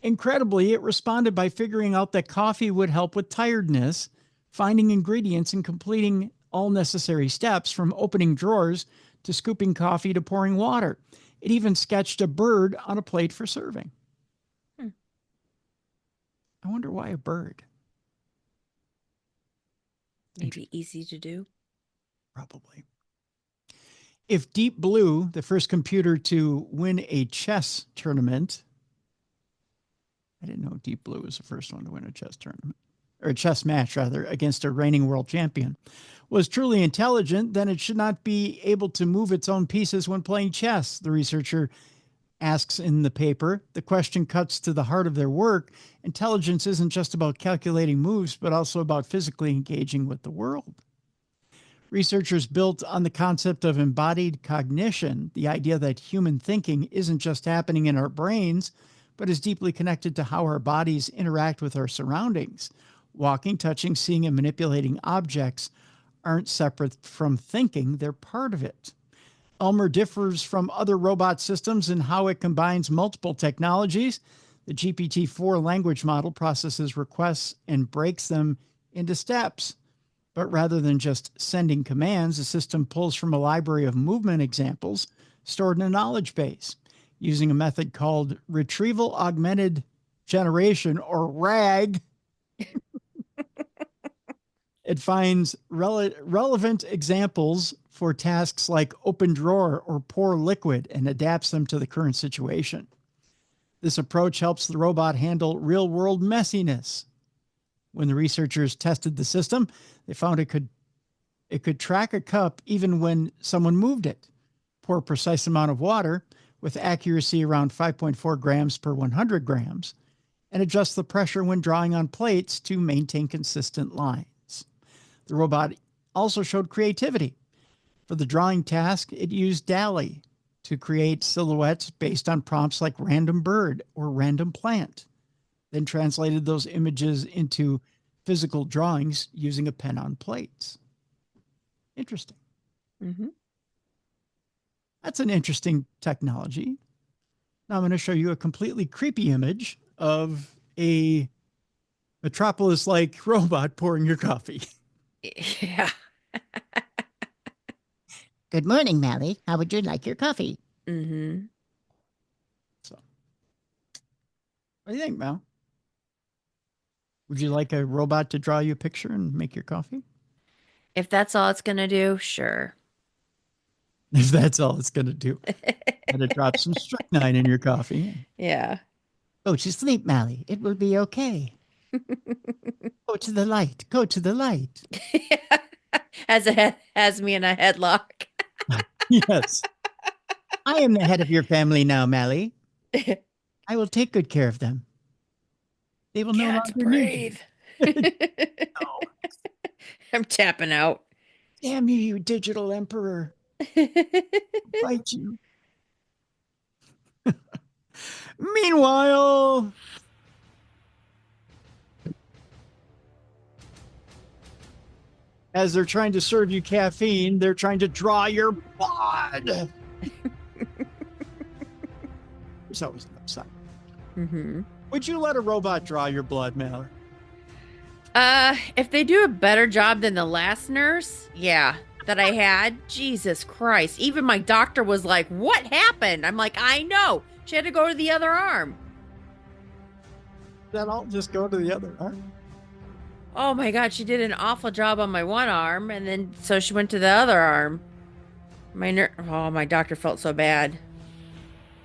Incredibly, it responded by figuring out that coffee would help with tiredness, finding ingredients and completing all necessary steps from opening drawers to scooping coffee to pouring water. It even sketched a bird on a plate for serving. I wonder why a bird? Maybe easy to do. Probably. If Deep Blue, the first computer to win a chess tournament, I didn't know Deep Blue was the first one to win a chess tournament, or a chess match, rather, against a reigning world champion, was truly intelligent, then it should not be able to move its own pieces when playing chess, the researcher asks in the paper. The question cuts to the heart of their work. Intelligence isn't just about calculating moves, but also about physically engaging with the world. Researchers built on the concept of embodied cognition, the idea that human thinking isn't just happening in our brains, but is deeply connected to how our bodies interact with our surroundings. Walking, touching, seeing, and manipulating objects aren't separate from thinking, they're part of it. Elmer differs from other robot systems in how it combines multiple technologies. The GPT-4 language model processes requests and breaks them into steps. But rather than just sending commands, the system pulls from a library of movement examples stored in a knowledge base. Using a method called Retrieval Augmented Generation, or RAG, it finds relevant examples for tasks like open drawer or pour liquid and adapts them to the current situation. This approach helps the robot handle real-world messiness. When the researchers tested the system, they found it could track a cup even when someone moved it, pour a precise amount of water with accuracy around 5.4 grams per 100 grams, and adjust the pressure when drawing on plates to maintain consistent lines. The robot also showed creativity. For the drawing task, it used DALL-E to create silhouettes based on prompts like random bird or random plant, then translated those images into physical drawings using a pen on plates. Interesting. Mm-hmm. That's an interesting technology. Now I'm going to show you a completely creepy image of a Metropolis-like robot pouring your coffee. Yeah. Good morning, Mallie. How would you like your coffee? Mm-hmm. So, what do you think, Mal? Would you like a robot to draw you a picture and make your coffee? If that's all it's going to do, sure. If that's all it's going to do. And it drops some strychnine in your coffee. Yeah. Go to sleep, Mallie. It will be okay. Go to the light. Go to the light. Has me in a headlock. Yes. I am the head of your family now, Mallie. I will take good care of them. They will no Can't longer need you. breathe. Oh, I'm tapping out. damn you, you digital emperor. Fight you. Meanwhile, as they're trying to serve you caffeine, they're trying to draw your blood. There's always an upside. Mm-hmm. Would you let a robot draw your blood, Mallory? If they do a better job than the last nurse, yeah, that I had, Jesus Christ. Even my doctor was like, what happened? I'm like, I know. She had to go to the other arm. Then I'll just go to the other arm. Oh my God, she did an awful job on my one arm, and then so she went to the other arm. My doctor felt so bad.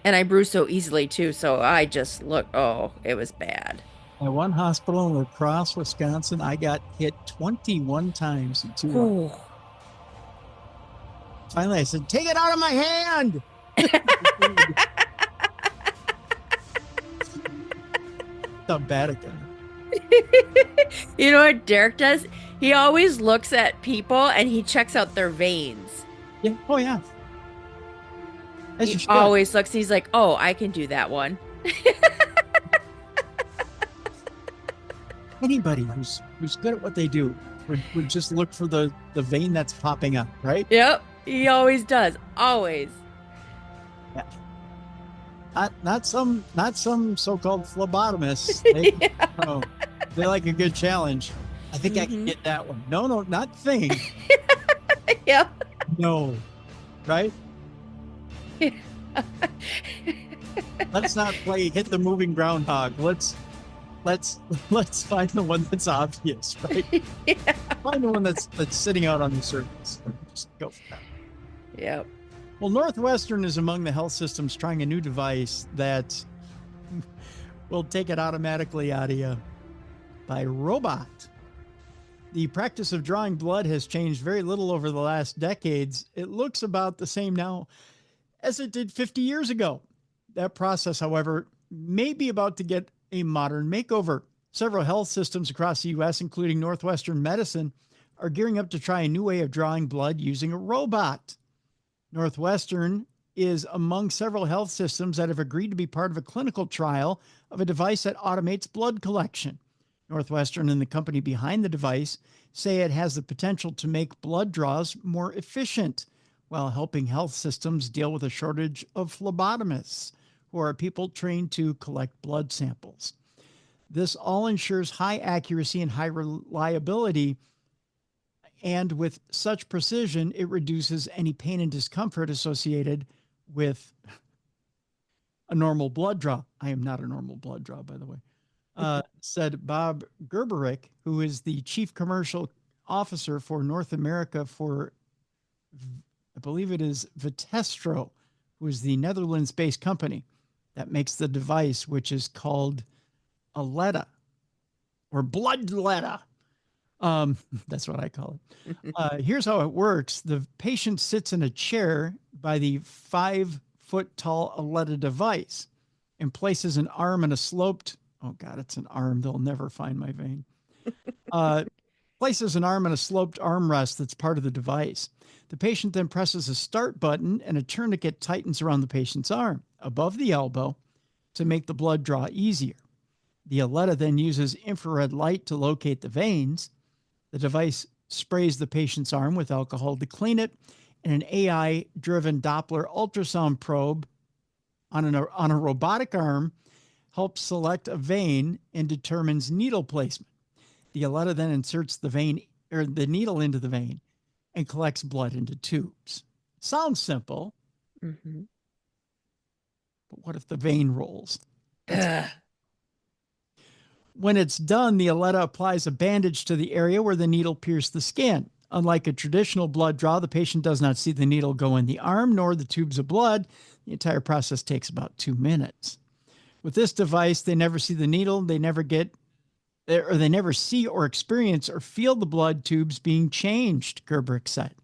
And I bruise so easily too, so I just it was bad. At one hospital in La Crosse, Wisconsin, I got hit 21 times in 2 months. Finally, I said, take it out of my hand. I'm bad again. You know what Derek does? He always looks at people and he checks out their veins. Yeah. Oh, yeah. As He always looks, he's like, oh, I can do that one. Anybody who's good at what they do would just look for the vein that's popping up, right? Yep. He always does. Always. Yeah. Not some so-called phlebotomists. They like a good challenge. I think I can get that one. No, not thing. Yep. No. Right? Let's not play hit the moving groundhog. Let's find the one that's obvious, right? Yeah. Find the one that's sitting out on the surface. Just go for that. Yep. Well, Northwestern is among the health systems trying a new device that will take it automatically out of you by robot. The practice of drawing blood has changed very little over the last decades. It looks about the same now as it did 50 years ago. That process, however, may be about to get a modern makeover. Several health systems across the U.S., including Northwestern Medicine, are gearing up to try a new way of drawing blood using a robot. Northwestern is among several health systems that have agreed to be part of a clinical trial of a device that automates blood collection. Northwestern and the company behind the device say it has the potential to make blood draws more efficient while helping health systems deal with a shortage of phlebotomists, who are people trained to collect blood samples. This all ensures high accuracy and high reliability, and with such precision, it reduces any pain and discomfort associated with a normal blood draw. I am not a normal blood draw, by the way, said Bob Gerberick, who is the chief commercial officer for North America for, I believe it is Vitestro, who is the Netherlands-based company that makes the device, which is called Aletta or Bloodletta. That's what I call it. Here's how it works. The patient sits in a chair by the 5-foot tall Aletta device and places an arm in a sloped, oh God, it's an arm. They'll never find my vein. Places an arm in a sloped armrest that's part of the device. The patient then presses a start button and a tourniquet tightens around the patient's arm above the elbow to make the blood draw easier. The Aletta then uses infrared light to locate the veins. The device sprays the patient's arm with alcohol to clean it, and an AI-driven Doppler ultrasound probe on a robotic arm helps select a vein and determines needle placement. The Aletta then inserts the needle into the vein and collects blood into tubes. Sounds simple, but what if the vein rolls? When it's done, the Aletta applies a bandage to the area where the needle pierced the skin. Unlike a traditional blood draw, the patient does not see the needle go in the arm nor the tubes of blood. The entire process takes about 2 minutes. With this device, they never see the needle. They never see or experience or feel the blood tubes being changed, Gerberick said.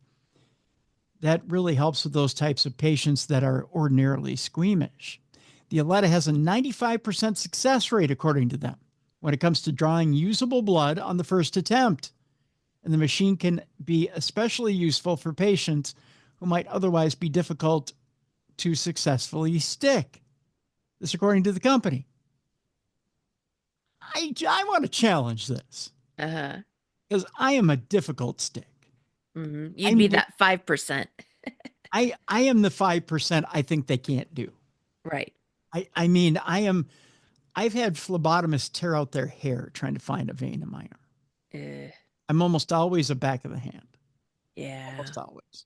That really helps with those types of patients that are ordinarily squeamish. The Aletta has a 95% success rate, according to them, when it comes to drawing usable blood on the first attempt. And the machine can be especially useful for patients who might otherwise be difficult to successfully stick. This according to the company. I want to challenge this. Uh-huh. Because I am a difficult stick. Mm-hmm. You'd be that 5%. I am the 5% I think they can't do. Right. I mean, I've had phlebotomists tear out their hair trying to find a vein in my arm. I'm almost always a back of the hand. Yeah. Almost always.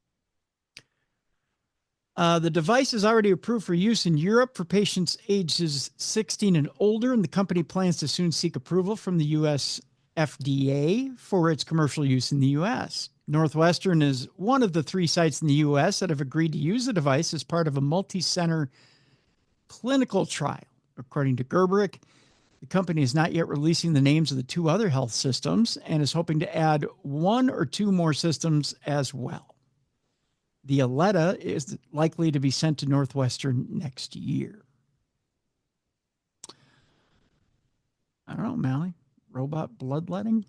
The device is already approved for use in Europe for patients ages 16 and older, and the company plans to soon seek approval from the U.S. FDA for its commercial use in the U.S. Northwestern is one of the 3 sites in the U.S. that have agreed to use the device as part of a multi-center clinical trial. According to Gerberich, the company is not yet releasing the names of the 2 other health systems and is hoping to add 1 or 2 more systems as well. The Aletta is likely to be sent to Northwestern next year. I don't know, Mallie. Robot bloodletting?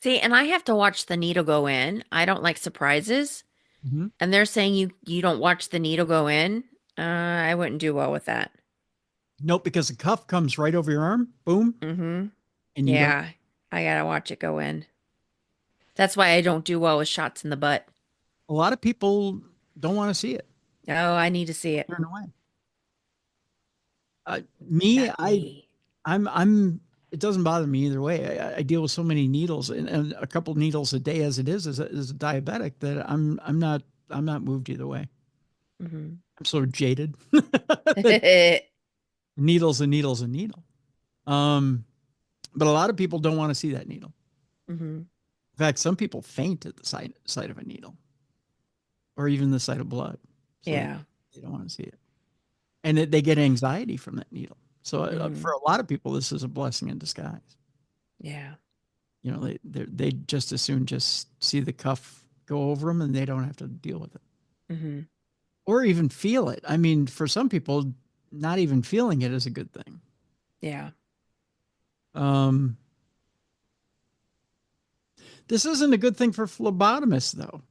See, and I have to watch the needle go in. I don't like surprises. Mm-hmm. And they're saying you don't watch the needle go in. I wouldn't do well with that. Nope, because the cuff comes right over your arm. Boom. Mm-hmm. And yeah, I gotta watch it go in. That's why I don't do well with shots in the butt. A lot of people don't want to see it. Oh, I need to see it. Turn away. I'm. It doesn't bother me either way. I deal with so many needles and a couple needles a day as it is as a diabetic that I'm not moved either way. Mm-hmm. I'm so jaded. Needle's a needle's a needle. But a lot of people don't want to see that needle. Mm-hmm. In fact, some people faint at the sight of a needle, or even the sight of blood. So yeah, they don't want to see it, and they get anxiety from that needle. So for a lot of people, this is a blessing in disguise. Yeah, you know, they just as soon just see the cuff go over them, and they don't have to deal with it, mm-hmm. or even feel it. I mean, for some people, not even feeling it is a good thing. Yeah. This isn't a good thing for phlebotomists, though.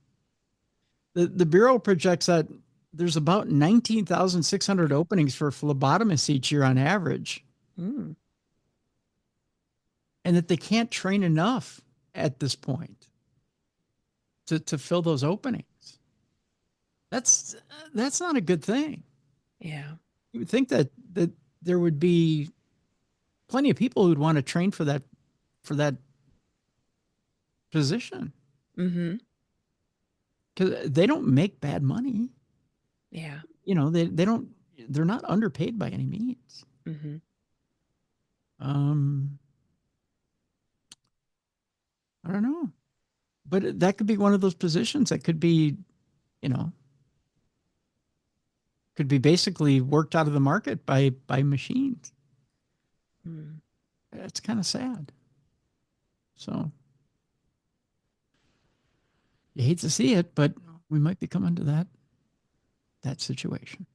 The Bureau projects that there's about 19,600 openings for phlebotomists each year on average. Mm. And that they can't train enough at this point to fill those openings. That's not a good thing. Yeah. You would think that there would be plenty of people who'd want to train for that position. Mm-hmm. Because they don't make bad money. Yeah. You know, they're not underpaid by any means. Mm-hmm. I don't know. But that could be one of those positions that could be, you know, could be basically worked out of the market by machines. Mm. It's kind of sad. So you hate to see it, but we might be coming to that situation.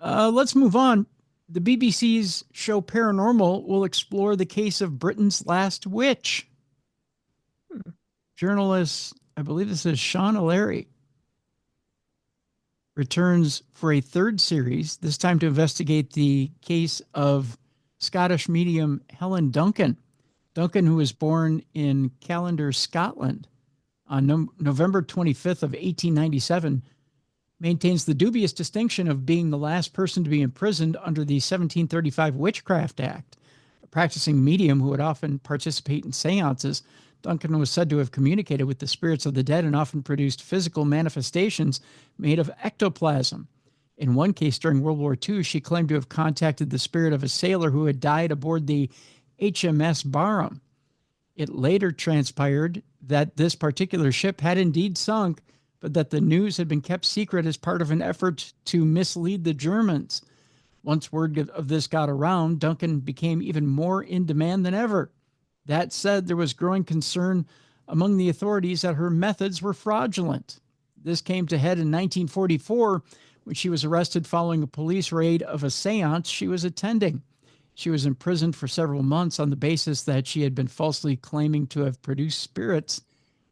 Let's move on. The BBC's show Paranormal will explore the case of Britain's last witch. Journalist, I believe this is Sean O'Leary, returns for a 3rd series, this time to investigate the case of Scottish medium Helen Duncan. Duncan, who was born in Callander, Scotland on November 25th of 1897, maintains the dubious distinction of being the last person to be imprisoned under the 1735 Witchcraft Act. A practicing medium who would often participate in seances, Duncan was said to have communicated with the spirits of the dead and often produced physical manifestations made of ectoplasm. In one case during World War II, she claimed to have contacted the spirit of a sailor who had died aboard the HMS Barham. It later transpired that this particular ship had indeed sunk, but that the news had been kept secret as part of an effort to mislead the Germans. Once word of this got around, Duncan became even more in demand than ever. That said, there was growing concern among the authorities that her methods were fraudulent. This came to head in 1944 when she was arrested following a police raid of a seance she was attending. She was imprisoned for several months on the basis that she had been falsely claiming to have produced spirits,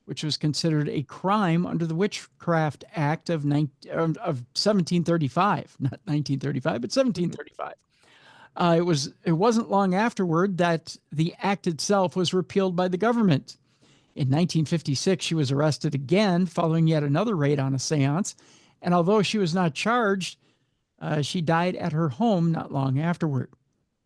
which was considered a crime under the Witchcraft Act of 1735, not 1935, but 1735. It wasn't long afterward that the act itself was repealed by the government. In 1956, she was arrested again following yet another raid on a seance, and although she was not charged, she died at her home not long afterward.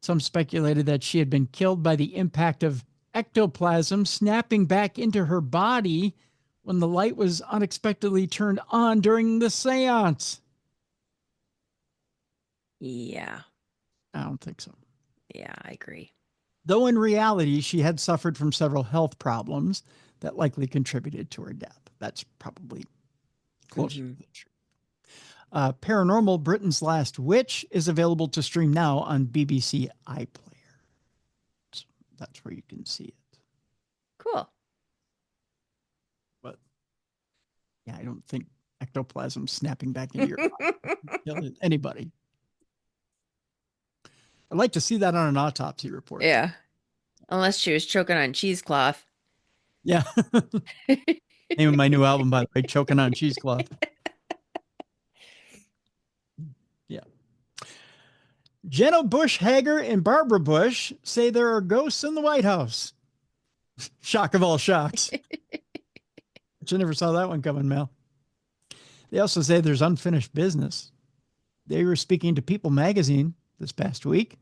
Some speculated that she had been killed by the impact of ectoplasm snapping back into her body when the light was unexpectedly turned on during the seance. Yeah. I don't think so. Yeah, I agree. Though in reality, she had suffered from several health problems that likely contributed to her death. That's probably closer to the truth. Paranormal Britain's Last Witch is available to stream now on BBC iPlayer. So that's where you can see it. Cool. But yeah, I don't think ectoplasm snapping back into your body kill anybody. I'd like to see that on an autopsy report. Yeah. Unless she was choking on cheesecloth. Yeah. Name of my new album, by the way, Choking on Cheesecloth. Yeah. Jenna Bush Hager and Barbara Bush say there are ghosts in the White House. Shock of all shocks. But you never saw that one coming, Mel. They also say there's unfinished business. They were speaking to People magazine this past week.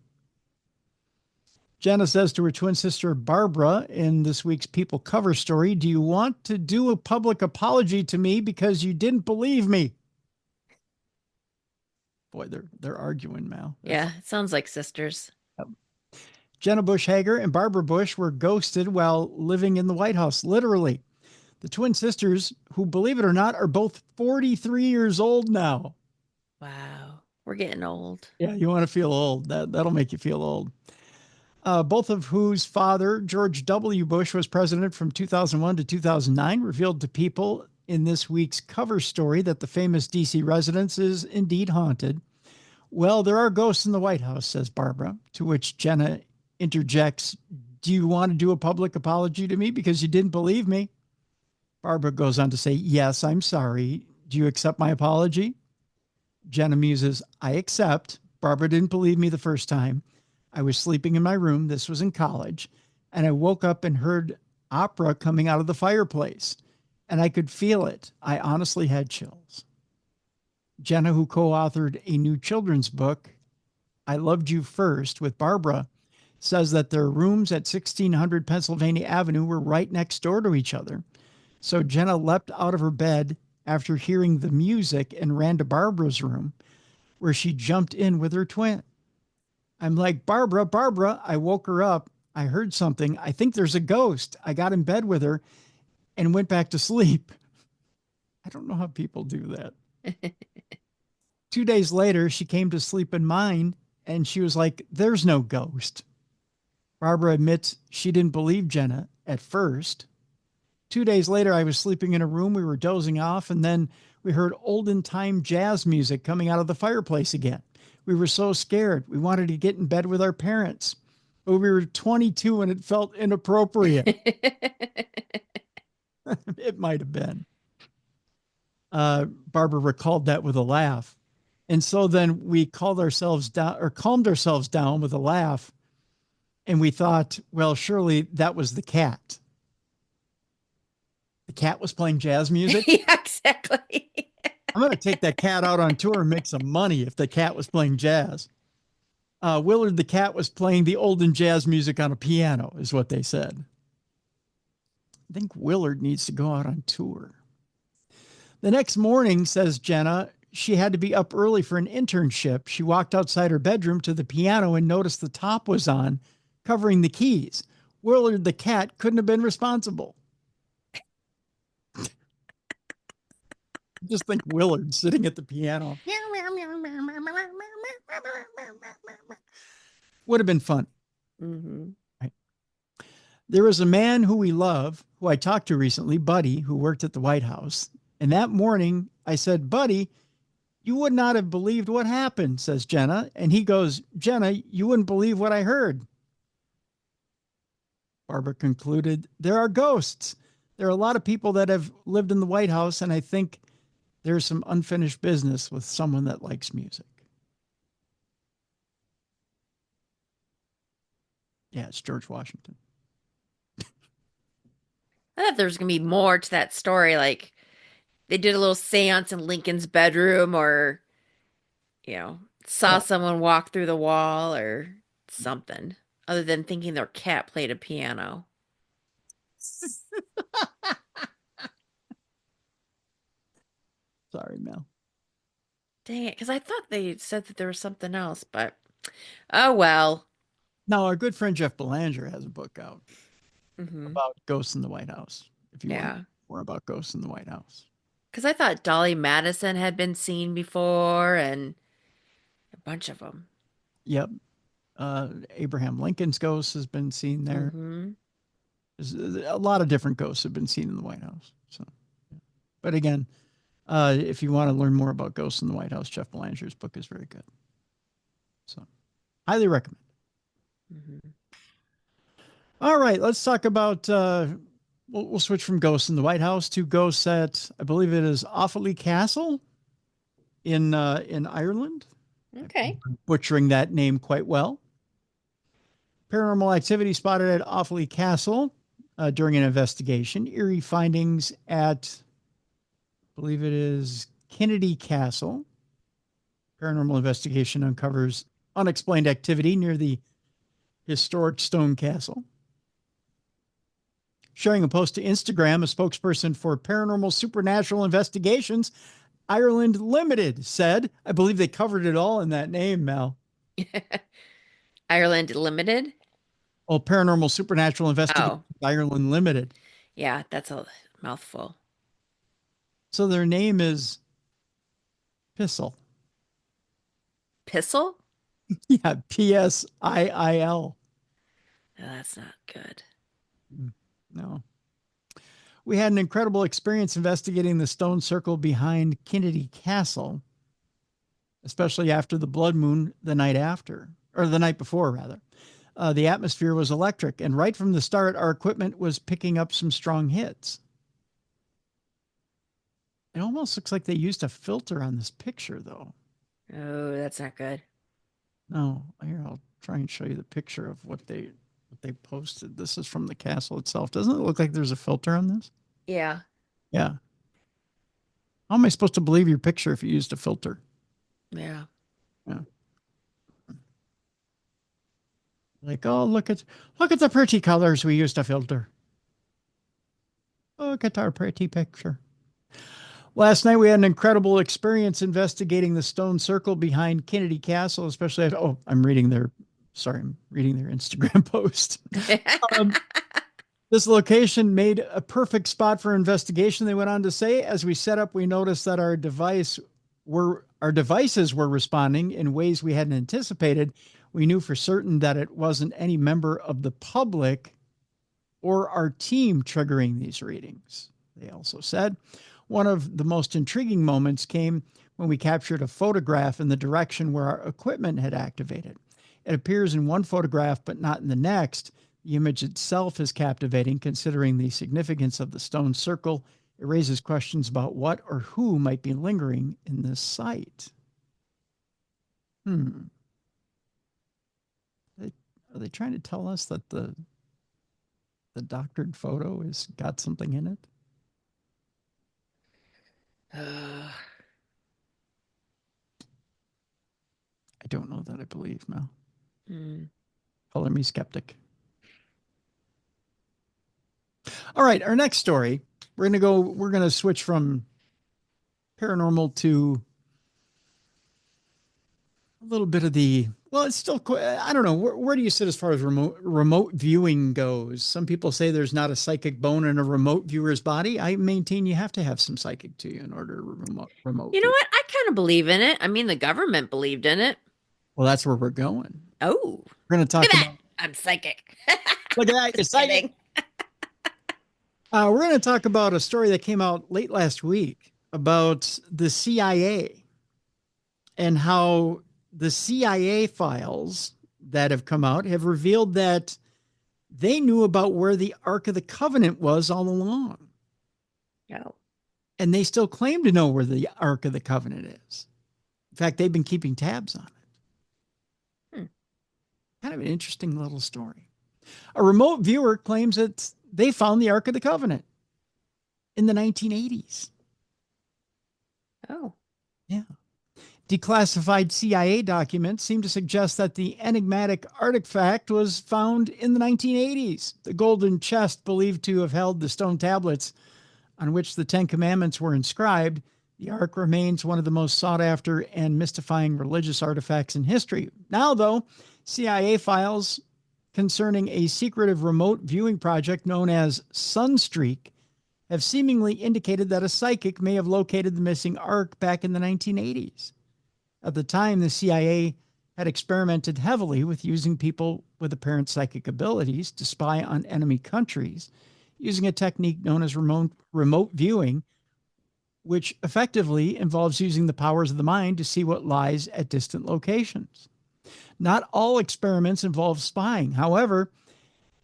Jenna says to her twin sister Barbara in this week's People cover story, "Do you want to do a public apology to me because you didn't believe me?" Boy, they're arguing, Mal. Yeah, it sounds like sisters. Jenna Bush Hager and Barbara Bush were ghosted while living in the White House, literally. The twin sisters, who, believe it or not, are both 43 years old now. Wow, we're getting old. Yeah, you want to feel old. That'll make you feel old. Both of whose father, George W. Bush, was president from 2001 to 2009, revealed to People in this week's cover story that the famous D.C. residence is indeed haunted. "Well, there are ghosts in the White House," says Barbara, to which Jenna interjects, "Do you want to do a public apology to me because you didn't believe me?" Barbara goes on to say, "Yes, I'm sorry. Do you accept my apology?" Jenna muses, "I accept. Barbara didn't believe me the first time. I was sleeping in my room. This was in college. And I woke up and heard opera coming out of the fireplace. And I could feel it. I honestly had chills." Jenna, who co-authored a new children's book, I Loved You First, with Barbara, says that their rooms at 1600 Pennsylvania Avenue were right next door to each other. So Jenna leapt out of her bed after hearing the music and ran to Barbara's room, where she jumped in with her twin. "I'm like, Barbara, I woke her up. I heard something. I think there's a ghost. I got in bed with her and went back to sleep." I don't know how people do that. 2 days later, she came to sleep in mine, and she was like, "There's no ghost." Barbara admits she didn't believe Jenna at first. 2 days later, I was sleeping in a room. We were dozing off, and then we heard olden time jazz music coming out of the fireplace again. We were so scared. We wanted to get in bed with our parents, but we were 22 and it felt inappropriate. It might have been. Barbara recalled that with a laugh. And so then we calmed ourselves down with a laugh. And we thought, well, surely that was the cat. The cat was playing jazz music. Yeah, exactly. I'm going to take that cat out on tour and make some money if the cat was playing jazz. Willard the cat was playing the olden jazz music on a piano, is what they said. I think Willard needs to go out on tour. The next morning, says Jenna, she had to be up early for an internship. She walked outside her bedroom to the piano and noticed the top was on, covering the keys. Willard the cat couldn't have been responsible. Just think Willard sitting at the piano. Would have been fun. Mm-hmm. Right. There was a man who we love, who I talked to recently, Buddy, who worked at the White House. And that morning I said, "Buddy, You would not have believed what happened, says Jenna. And he goes, Jenna, you wouldn't believe what I heard. Barbara concluded, there are ghosts. There are a lot of people that have lived in the White House, and I think there's some unfinished business with someone that likes music. Yeah, it's George Washington. I thought there was going to be more to that story. Like they did a little seance in Lincoln's bedroom or, saw someone walk through the wall or something other than thinking their cat played a piano. Sorry, Mel. Dang it. Because I thought they said that there was something else, but oh well. Now, our good friend Jeff Belanger has a book out Mm-hmm. about ghosts in the White House. If you Yeah. want more about ghosts in the White House. Because I thought Dolly Madison had been seen before and a bunch of them. Yep. Abraham Lincoln's ghost has been seen there. Mm-hmm. A lot of different ghosts have been seen in the White House. So, but again, if you want to learn more about ghosts in the White House, Jeff Belanger's book is very good. So, highly recommend. Mm-hmm. All right, let's talk about. We'll switch from ghosts in the White House to ghosts at, I believe it is Offaly Castle in Ireland. Okay. I'm butchering that name quite well. Paranormal activity spotted at Offaly Castle during an investigation. Eerie findings at, I believe it is Kennedy Castle. Paranormal investigation uncovers unexplained activity near the historic stone castle. Sharing a post to Instagram, a spokesperson for Paranormal Supernatural Investigations, Ireland Limited, said, I believe they covered it all in that name, Mel. Ireland Limited? Oh, Paranormal Supernatural Investigations, Ireland Limited. Yeah, that's a mouthful. So their name is Pissel. Pissel? Yeah, Psil. Oh, that's not good. No. We had an incredible experience investigating the stone circle behind Kennedy Castle, especially after the blood moon the night after, or the night before, rather. The atmosphere was electric, and right from the start, our equipment was picking up some strong hits. It almost looks like they used a filter on this picture, though. Oh, that's not good. No, here, I'll try and show you the picture of what they posted. This is from the castle itself. Doesn't it look like there's a filter on this? Yeah. Yeah. How am I supposed to believe your picture if you used a filter? Yeah. Yeah. Like, oh, look at the pretty colors we used to filter. Look at our pretty picture. Last night we had an incredible experience investigating the stone circle behind Kennedy Castle, especially at, I'm reading their Instagram post. This location made a perfect spot for investigation, they went on to say. As we set up, we noticed that our devices were responding in ways we hadn't anticipated. We knew for certain that it wasn't any member of the public or our team triggering these readings. They also said one of the most intriguing moments came when we captured a photograph in the direction where our equipment had activated. It appears in one photograph, but not in the next. The image itself is captivating, considering the significance of the stone circle. It raises questions about what or who might be lingering in this site. Are they trying to tell us that the doctored photo has got something in it? I don't know that I believe, Mel. Color me skeptic. All right, our next story. We're going to switch from paranormal to a little bit of it's still, I don't know. Where do you sit as far as remote viewing goes? Some people say there's not a psychic bone in a remote viewer's body. I maintain you have to have some psychic to you in order to remote. You know what? I kind of believe in it. I mean, the government believed in it. Well, that's where we're going. Oh, we're going to talk about. I'm psychic. Look at that. You're psychic. We're going to talk about a story that came out late last week about the CIA and how the CIA files that have come out have revealed that they knew about where the Ark of the Covenant was all along. No. And they still claim to know where the Ark of the Covenant is. In fact, they've been keeping tabs on it. Kind of an interesting little story. A remote viewer claims that they found the Ark of the Covenant in the 1980s. Oh. Yeah. Declassified CIA documents seem to suggest that the enigmatic artifact was found in the 1980s. The golden chest believed to have held the stone tablets on which the Ten Commandments were inscribed. The Ark remains one of the most sought after and mystifying religious artifacts in history. Now, though, CIA files concerning a secretive remote viewing project known as Sunstreak have seemingly indicated that a psychic may have located the missing Ark back in the 1980s. At the time, the CIA had experimented heavily with using people with apparent psychic abilities to spy on enemy countries, using a technique known as remote viewing, which effectively involves using the powers of the mind to see what lies at distant locations. Not all experiments involve spying. However,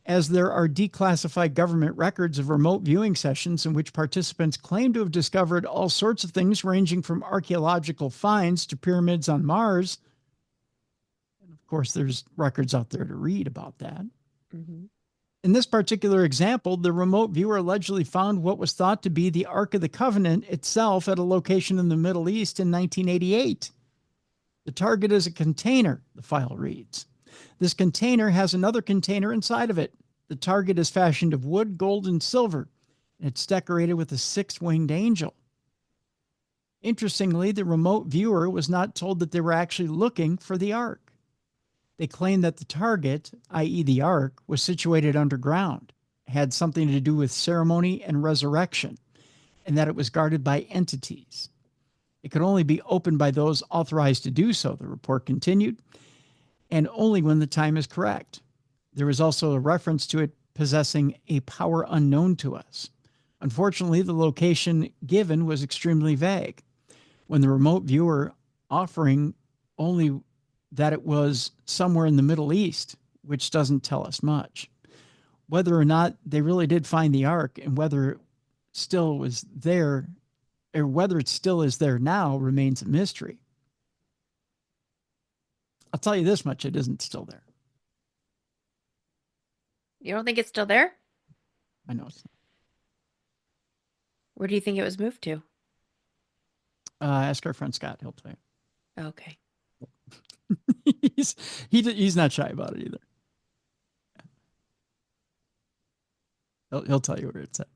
as there are declassified government records of remote viewing sessions in which participants claim to have discovered all sorts of things ranging from archaeological finds to pyramids on Mars. And of course, there's records out there to read about that. Mm-hmm. In this particular example, the remote viewer allegedly found what was thought to be the Ark of the Covenant itself at a location in the Middle East in 1988. The target is a container, the file reads. This container has another container inside of it. The target is fashioned of wood, gold, and silver, and it's decorated with a six-winged angel. Interestingly, the remote viewer was not told that they were actually looking for the Ark. They claimed that the target, i.e. the Ark, was situated underground, had something to do with ceremony and resurrection, and that it was guarded by entities. It could only be opened by those authorized to do so, the report continued, and only when the time is correct. There was also a reference to it possessing a power unknown to us. Unfortunately, the location given was extremely vague, when the remote viewer offering only that it was somewhere in the Middle East, which doesn't tell us much. Whether or not they really did find the Ark and whether it still was there, or whether it still is there now, remains a mystery. I'll tell you this much, it isn't still there. You don't think it's still there? I know it's not. Where do you think it was moved to? Ask our friend Scott, he'll tell you. Okay. he's not shy about it either. He'll tell you where it's at.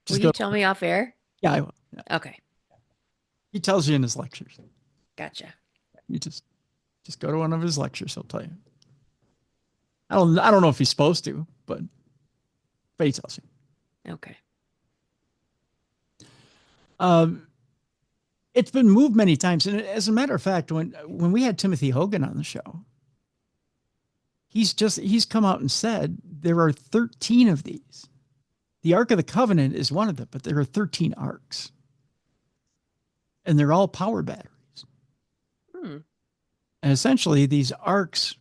Will you tell me off air? Yeah, I will. Yeah. Okay. He tells you in his lectures. Gotcha. You just go to one of his lectures, he'll tell you. I don't know if he's supposed to, but he tells you. Okay. It's been moved many times, and as a matter of fact, when we had Timothy Hogan on the show, he's come out and said there are 13 of these. The Ark of the Covenant is one of them, but there are 13 arks, and they're all power batteries. And essentially, these arks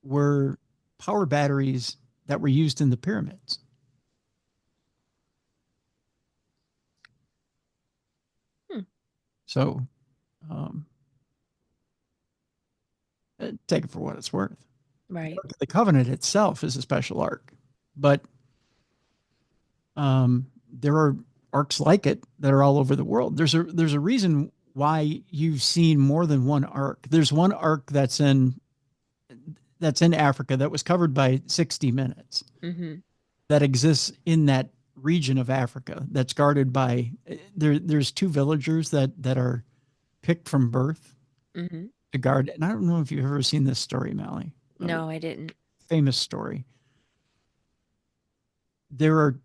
were power batteries that were used in the pyramids. So, take it for what it's worth. Right. The Covenant itself is a special ark, but there are arks like it that are all over the world. There's a reason why you've seen more than one ark. There's one ark that's in Africa that was covered by 60 Minutes. Mm-hmm. That exists in that region of Africa that's guarded by there's two villagers that are picked from birth to guard. And I don't know if you've ever seen this story, Mallie. No, I didn't. Famous story. There are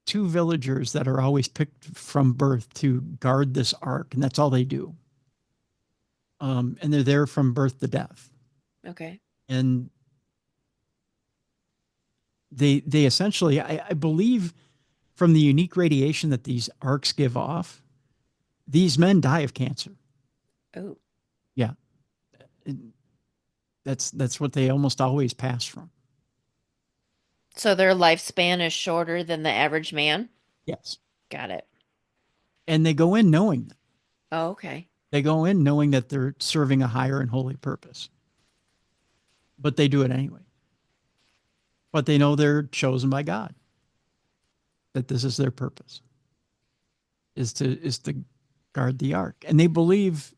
two villagers that are always picked from birth to guard this ark, and that's all they do. And they're there from birth to death. Okay. And they essentially, I believe, from the unique radiation that these arcs give off, these men die of cancer. Oh. Yeah. It- that's what they almost always pass from. So their lifespan is shorter than the average man? Yes. Got it. And they go in knowing that. Oh, okay. They go in knowing that they're serving a higher and holy purpose. But they do it anyway. But they know they're chosen by God. That this is their purpose. Is to guard the ark. And they believe,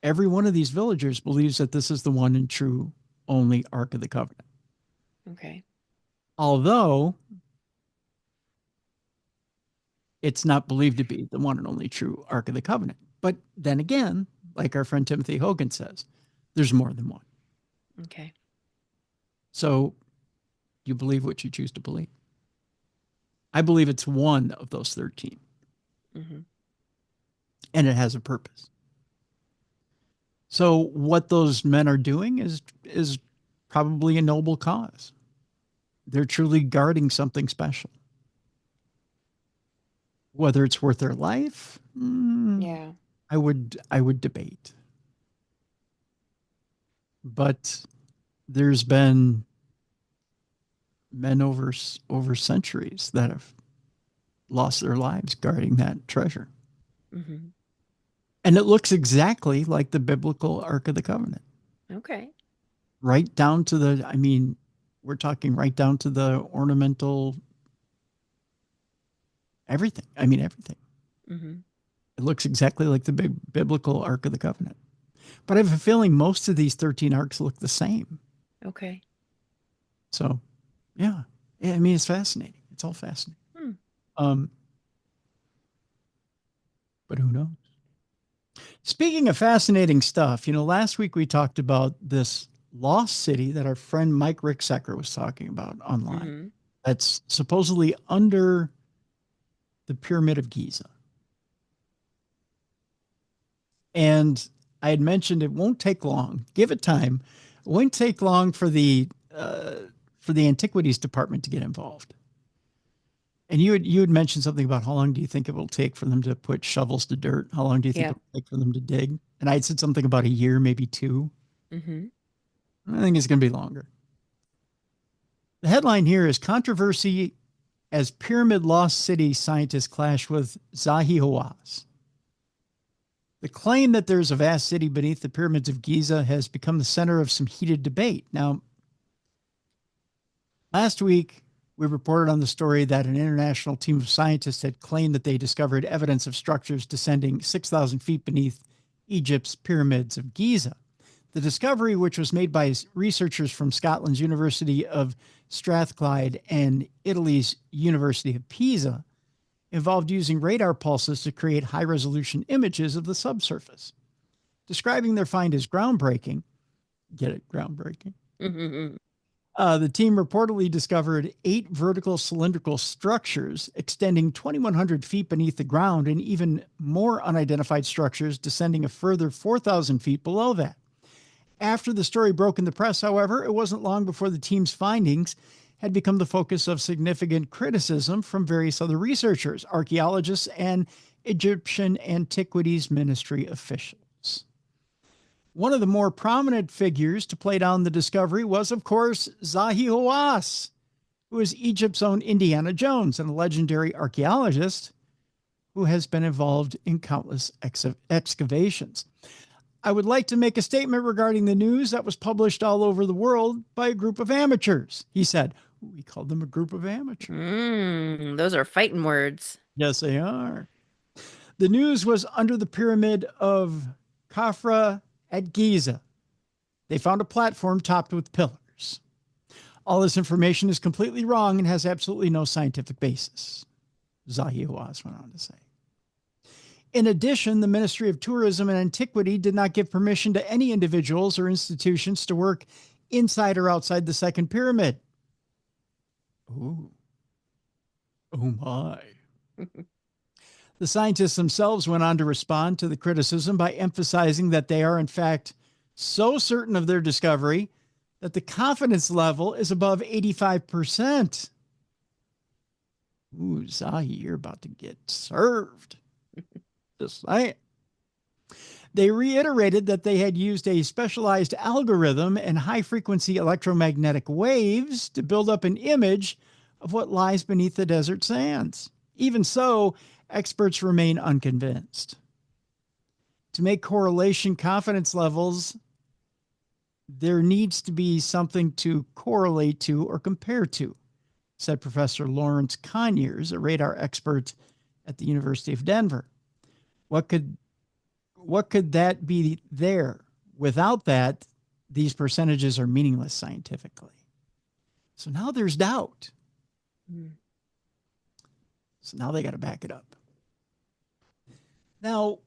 every one of these villagers believes that this is the one and true only Ark of the Covenant. Okay. Although it's not believed to be the one and only true Ark of the Covenant. But then again, like our friend Timothy Hogan says, there's more than one. Okay. So you believe what you choose to believe. I believe it's one of those 13. Mm-hmm. And it has a purpose. So what those men are doing is probably a noble cause. They're truly guarding something special. Whether it's worth their life, Yeah. I would debate. But there's been men over centuries that have lost their lives guarding that treasure. Mm-hmm. And it looks exactly like the biblical Ark of the Covenant. Okay. Right down to we're talking right down to the ornamental everything. Everything. Mm-hmm. It looks exactly like the biblical Ark of the Covenant. But I have a feeling most of these 13 arks look the same. Okay. So, yeah. It's fascinating. It's all fascinating. But who knows? Speaking of fascinating stuff, last week we talked about this lost city that our friend Mike Ricksecker was talking about online. Mm-hmm. That's supposedly under the Pyramid of Giza. And I had mentioned it won't take long. Give it time. It won't take long for the antiquities department to get involved. And you had mentioned something about how long do you think it will take for them to put shovels to dirt? How long do you think it will take for them to dig? And I had said something about a year, maybe 2. Mm-hmm. I think it's going to be longer. The headline here is Controversy as Pyramid Lost City Scientists Clash with Zahi Hawass. The claim that there's a vast city beneath the pyramids of Giza has become the center of some heated debate. Now, last week, we reported on the story that an international team of scientists had claimed that they discovered evidence of structures descending 6,000 feet beneath Egypt's pyramids of Giza. The discovery, which was made by researchers from Scotland's University of Strathclyde and Italy's University of Pisa, involved using radar pulses to create high-resolution images of the subsurface. Describing their find as groundbreaking, get it, groundbreaking, Mm-hmm. the team reportedly discovered 8 vertical cylindrical structures extending 2,100 feet beneath the ground and even more unidentified structures descending a further 4,000 feet below that. After the story broke in the press, however, it wasn't long before the team's findings had become the focus of significant criticism from various other researchers, archaeologists, and Egyptian Antiquities Ministry officials. One of the more prominent figures to play down the discovery was, of course, Zahi Hawass, who is Egypt's own Indiana Jones and a legendary archaeologist who has been involved in countless excavations. I would like to make a statement regarding the news that was published all over the world by a group of amateurs, he said. We called them a group of amateurs. Those are fighting words. Yes, they are. The news was under the pyramid of Khafra at Giza. They found a platform topped with pillars. All this information is completely wrong and has absolutely no scientific basis, Zahi Hawass went on to say. In addition, the Ministry of Tourism and Antiquity did not give permission to any individuals or institutions to work inside or outside the second pyramid. Oh my. The scientists themselves went on to respond to the criticism by emphasizing that they are, in fact, so certain of their discovery that the confidence level is above 85%. Ooh, Zahi, you're about to get served. Just saying. They reiterated that they had used a specialized algorithm and high-frequency electromagnetic waves to build up an image of what lies beneath the desert sands. Even so, experts remain unconvinced. To make correlation confidence levels, there needs to be something to correlate to or compare to, said Professor Lawrence Conyers, a radar expert at the University of Denver. What could that be there? Without that, these percentages are meaningless scientifically. So now there's doubt. So now they got to back it up. Now,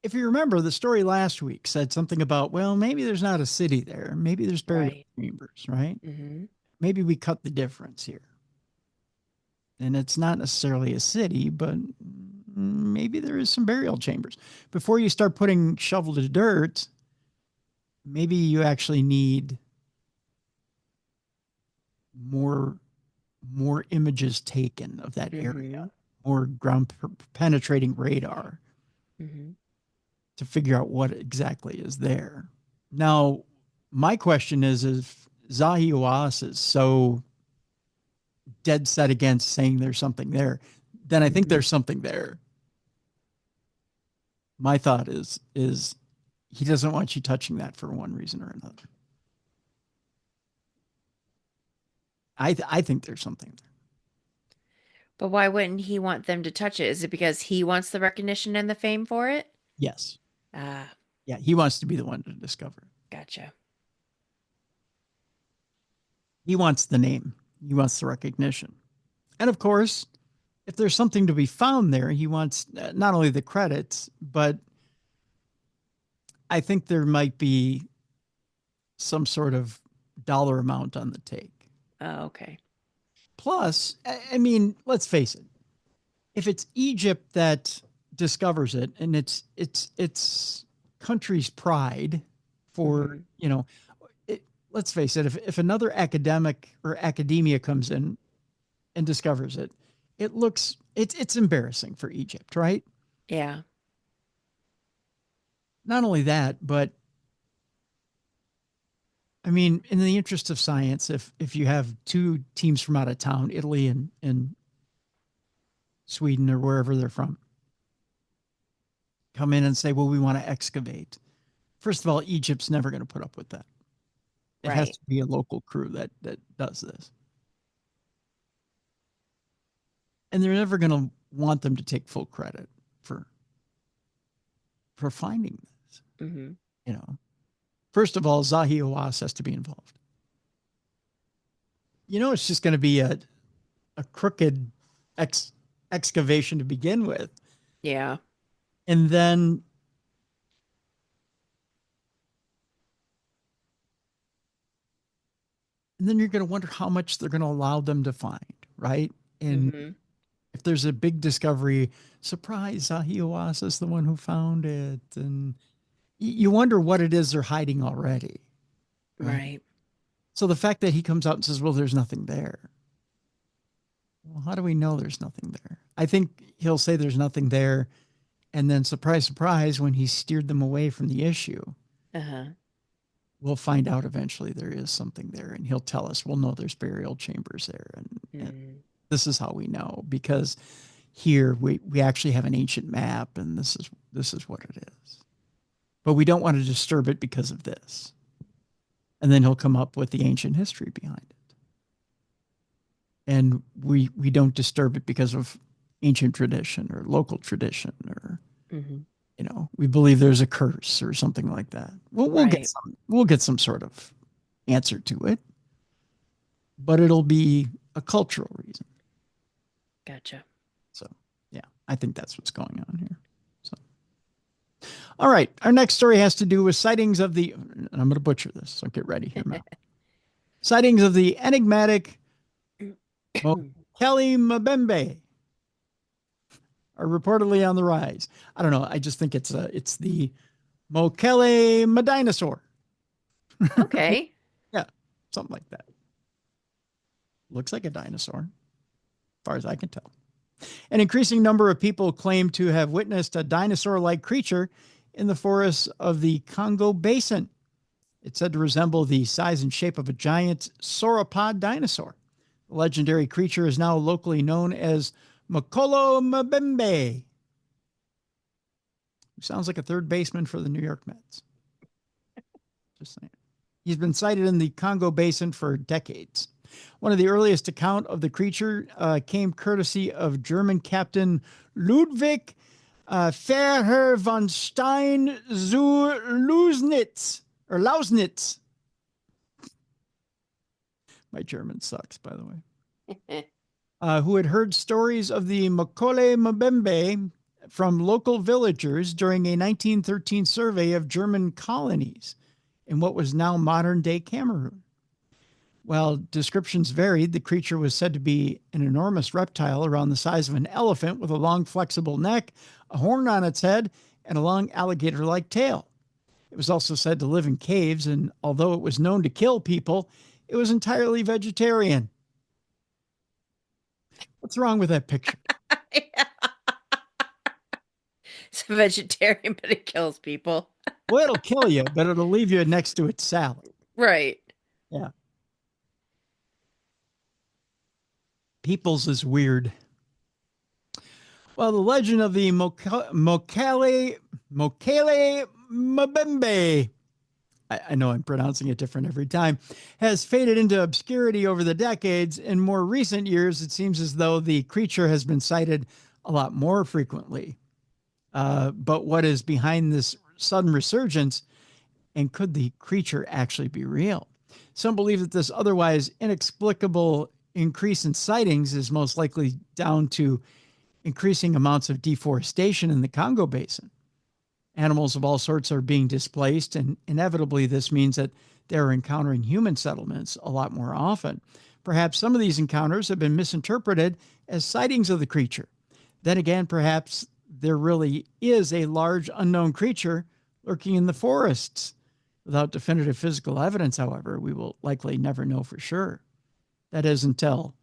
if you remember, the story last week said something about, well, maybe there's not a city there. Maybe there's burial chambers, right? Mm-hmm. Maybe we cut the difference here. And it's not necessarily a city, but maybe there is some burial chambers. Before you start putting shovel to dirt, maybe you actually need more images taken of that area, more ground penetrating radar to figure out what exactly is there. Now, my question is if Zahi Hawass is so dead set against saying there's something there, then I think there's something there. My thought is he doesn't want you touching that for one reason or another. I think there's something there. But why wouldn't he want them to touch it? Is it because he wants the recognition and the fame for it? Yes. Ah. Yeah, he wants to be the one to discover it. Gotcha. He wants the name. He wants the recognition. And of course, if there's something to be found there, he wants not only the credits, but I think there might be some sort of dollar amount on the take. Oh, okay. Plus, I mean, let's face it. If it's Egypt that discovers it and it's country's pride for, let's face it, if another academic or academia comes in and discovers it, it's embarrassing for Egypt, right? Yeah. Not only that, but I mean, in the interest of science, if you have two teams from out of town, Italy and Sweden or wherever they're from, come in and say, well, we want to excavate. First of all, Egypt's never going to put up with that. It has to be a local crew that does this. And they're never going to want them to take full credit for finding this. First of all, Zahi Hawass has to be involved. It's just going to be a crooked excavation to begin with. Yeah. And then you're going to wonder how much they're going to allow them to find, right? And if there's a big discovery, surprise, Zahi Hawass is the one who found it. And you wonder what it is they're hiding already. Right. So the fact that he comes out and says, well, there's nothing there. Well, how do we know there's nothing there? I think he'll say there's nothing there. And then surprise, surprise, when he steered them away from the issue, we'll find out eventually there is something there. And he'll tell us, well, no, there's burial chambers there. And this is how we know, because here we actually have an ancient map and this is what it is. But we don't want to disturb it because of this. And then he'll come up with the ancient history behind it. And we don't disturb it because of ancient tradition or local tradition or, we believe there's a curse or something like that. We'll get some sort of answer to it, but it'll be a cultural reason. Gotcha. So, yeah, I think that's what's going on here. So, all right. Our next story has to do with sightings of the, and I'm going to butcher this, so get ready here, Mal. Sightings of the enigmatic Kelly Mbembe are reportedly on the rise. I don't know. I just think it's the Mokele Madinosaur. Okay. Yeah, something like that. Looks like a dinosaur, as far as I can tell. An increasing number of people claim to have witnessed a dinosaur-like creature in the forests of the Congo Basin. It's said to resemble the size and shape of a giant sauropod dinosaur. The legendary creature is now locally known as Mokolo Mbembe, who sounds like a third baseman for the New York Mets. Just saying. He's been sighted in the Congo Basin for decades. One of the earliest account of the creature came courtesy of German Captain Ludwig Ferher von Stein zu Lausnitz. My German sucks, by the way. Who had heard stories of the Mokole Mbembe from local villagers during a 1913 survey of German colonies in what was now modern-day Cameroon. While descriptions varied, the creature was said to be an enormous reptile around the size of an elephant with a long, flexible neck, a horn on its head, and a long alligator-like tail. It was also said to live in caves, and although it was known to kill people, it was entirely vegetarian. What's wrong with that picture? It's a vegetarian, but it kills people. Well, it'll kill you, but it'll leave you next to its salad. Right. Yeah. People's is weird. Well, the legend of the Mokele Mbembe, I know I'm pronouncing it different every time, has faded into obscurity over the decades. In more recent years, it seems as though the creature has been sighted a lot more frequently. But what is behind this sudden resurgence, and could the creature actually be real? Some believe that this otherwise inexplicable increase in sightings is most likely down to increasing amounts of deforestation in the Congo Basin. Animals of all sorts are being displaced, and inevitably this means that they're encountering human settlements a lot more often. Perhaps some of these encounters have been misinterpreted as sightings of the creature. Then again, perhaps there really is a large unknown creature lurking in the forests. Without definitive physical evidence, however, we will likely never know for sure. That is until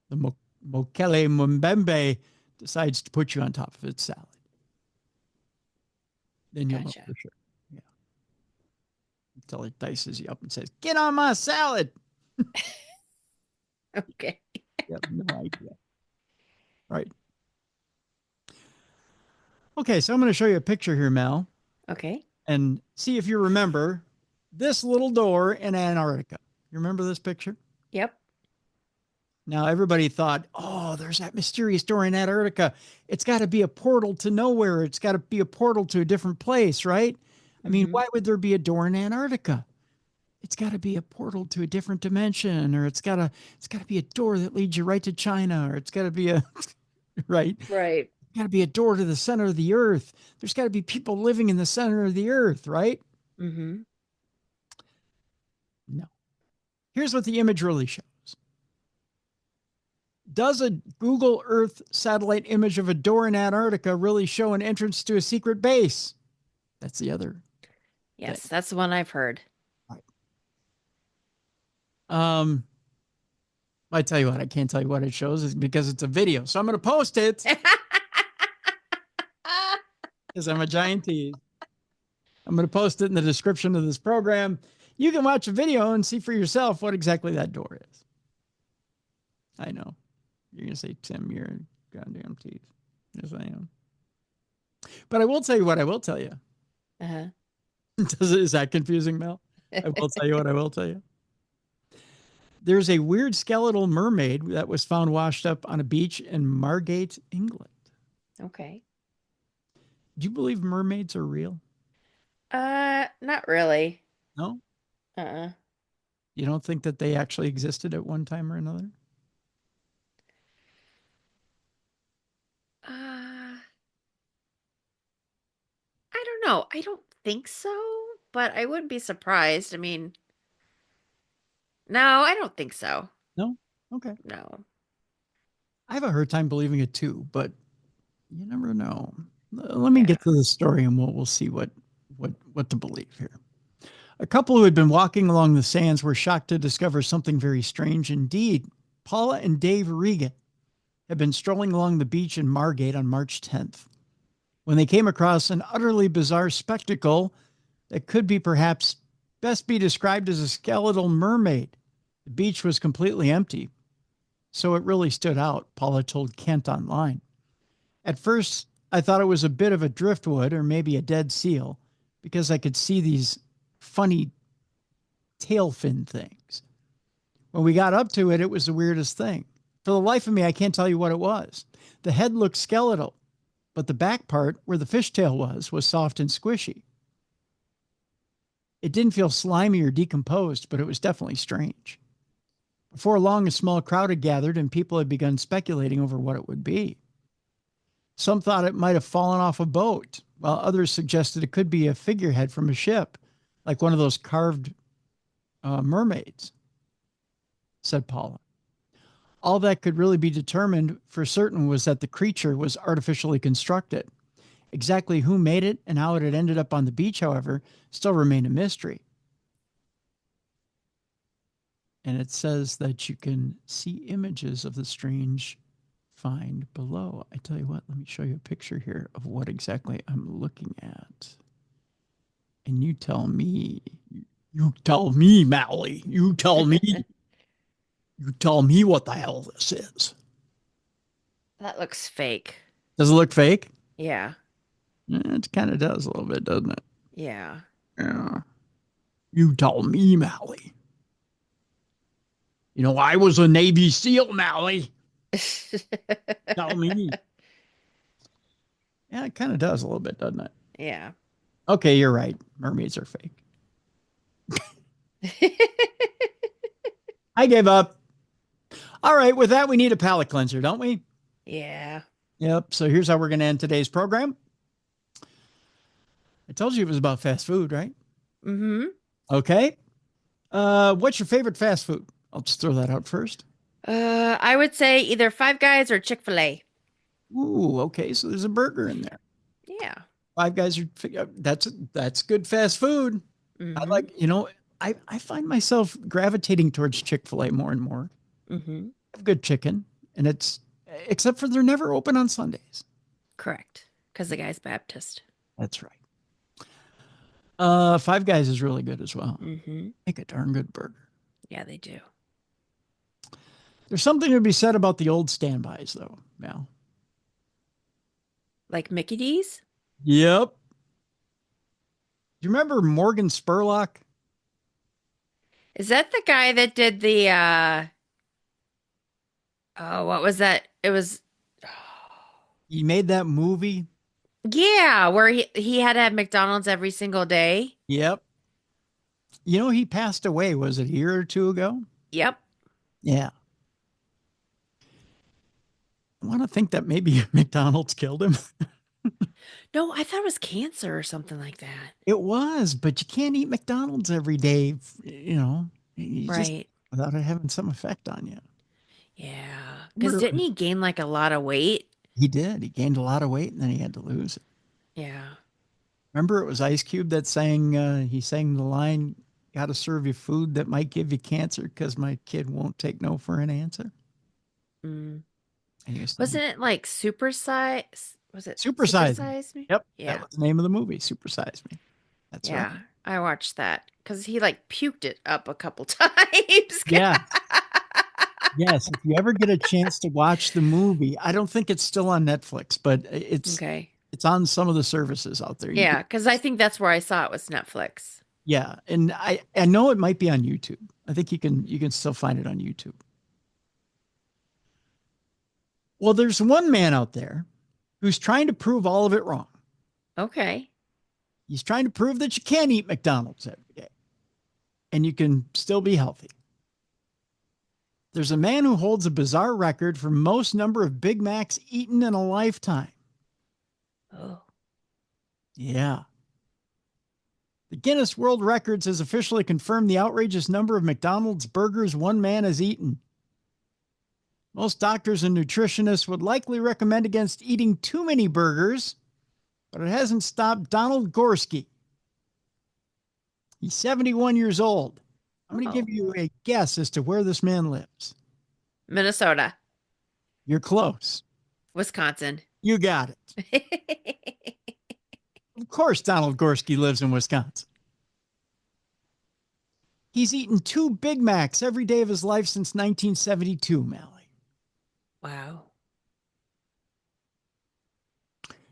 the Mokele Mbembe decides to put you on top of its salad. Then you'll know for sure. Yeah. Until it dices you up and says, "Get on my salad." Okay. You have no idea. Right. Okay, so I'm going to show you a picture here, Mel. Okay. And see if you remember this little door in Antarctica. You remember this picture? Yep. Now, everybody thought, oh, there's that mysterious door in Antarctica. It's got to be a portal to nowhere. It's got to be a portal to a different place, right? I mean, why would there be a door in Antarctica? It's got to be a portal to a different dimension, or it's got to be a door that leads you right to China, or it's got to be a, right? Right. Got to be a door to the center of the earth. There's got to be people living in the center of the earth, right? Mm-hmm. No. Here's what the image really shows. Does a Google Earth satellite image of a door in Antarctica really show an entrance to a secret base? That's the other. Yes, that's the one I've heard. Right. I tell you what, I can't tell you what it shows because it's a video. So I'm going to post it. Because I'm a giant tease. I'm going to post it in the description of this program. You can watch a video and see for yourself what exactly that door is. I know. You're going to say, Tim, you're a goddamn tease. Yes, I am. But I will tell you what I will tell you. Uh-huh. Is that confusing, Mel? I will tell you what I will tell you. There's a weird skeletal mermaid that was found washed up on a beach in Margate, England. Okay. Do you believe mermaids are real? Not really. No? Uh-uh. You don't think that they actually existed at one time or another? I don't know. I don't think so, but I wouldn't be surprised. I mean, no, I don't think so. No? Okay. No. I have a hard time believing it too, but you never know. Let me get to the story and we'll see what to believe here. A couple who had been walking along the sands were shocked to discover something very strange indeed. Paula and Dave Regan had been strolling along the beach in Margate on March 10th when they came across an utterly bizarre spectacle that could be perhaps best be described as a skeletal mermaid. The beach was completely empty, so it really stood out, Paula told Kent online. At first, I thought it was a bit of a driftwood or maybe a dead seal because I could see these funny tail fin things. When we got up to it, it was the weirdest thing. For the life of me, I can't tell you what it was. The head looked skeletal, but the back part, where the fishtail was soft and squishy. It didn't feel slimy or decomposed, but it was definitely strange. Before long, a small crowd had gathered and people had begun speculating over what it would be. Some thought it might have fallen off a boat, while others suggested it could be a figurehead from a ship, like one of those carved mermaids, said Paula. All that could really be determined for certain was that the creature was artificially constructed. Exactly who made it and how it had ended up on the beach, however, still remained a mystery. And it says that you can see images of the strange find below. I tell you what, let me show you a picture here of what exactly I'm looking at. And you tell me, Mallie, you tell me what the hell this is. That looks fake. Does it look fake? Yeah. It kind of does a little bit, doesn't it? Yeah. Yeah. You tell me, Mallie. You know, I was a Navy SEAL, Mallie. Tell me. Yeah, it kind of does a little bit, doesn't it? Yeah. Okay, you're right. Mermaids are fake. I gave up. All right, with that, we need a palate cleanser, don't we? Yeah. Yep. So here's how we're going to end today's program. I told you it was about fast food, right? Mm-hmm. Okay. What's your favorite fast food? I'll just throw that out first. I would say either Five Guys or Chick-fil-A. Ooh, okay. So there's a burger in there. Yeah. Five Guys are that's good fast food. Mm-hmm. I like, I find myself gravitating towards Chick-fil-A more and more. Mm-hmm. Have good chicken, and it's except for they're never open on Sundays. Correct. Because the guy's Baptist. That's right. Five Guys is really good as well. Mm-hmm. Make a darn good burger. Yeah, they do. There's something to be said about the old standbys, though, Mal. Like Mickey D's? Yep. Do you remember Morgan Spurlock? Is that the guy that did the, oh, what was that? It was, He made that movie. yeah, where he had to have McDonald's every single day. Yep. You know, he passed away, was it a year or two ago? Yep. Yeah. I want to think that maybe McDonald's killed him. No, I thought it was cancer or something like that. It was, but you can't eat McDonald's every day, you just, Right. without it having some effect on you. Yeah. Because didn't he gain like a lot of weight? He did. He gained a lot of weight and then he had to lose it. Yeah. Remember, it was Ice Cube that he sang the line, "Got to serve you food that might give you cancer because my kid won't take no for an answer." Mm. And Wasn't it like Super Size? Was it Super Size Me? Yep. Yeah. That was the name of the movie, Super Size Me. That's Yeah. right. I watched that because he like puked it up a couple times. Yeah. Yes. If you ever get a chance to watch the movie, I don't think it's still on Netflix, but it's Okay. it's on some of the services out there. Yeah, because I think that's where I saw it was Netflix. Yeah, and I know it might be on YouTube. I think you can still find it on YouTube. Well, there's one man out there who's trying to prove all of it wrong. Okay. He's trying to prove that you can eat McDonald's every day and you can still be healthy. There's a man who holds a bizarre record for most number of Big Macs eaten in a lifetime. Oh. Yeah. The Guinness World Records has officially confirmed the outrageous number of McDonald's burgers one man has eaten. Most doctors and nutritionists would likely recommend against eating too many burgers, but it hasn't stopped Donald Gorski. He's 71 years old. I'm going to give you a guess as to where this man lives. Minnesota. You're close. Wisconsin. You got it. Of course, Donald Gorski lives in Wisconsin. He's eaten 2 Big Macs every day of his life since 1972, Mallie. Wow.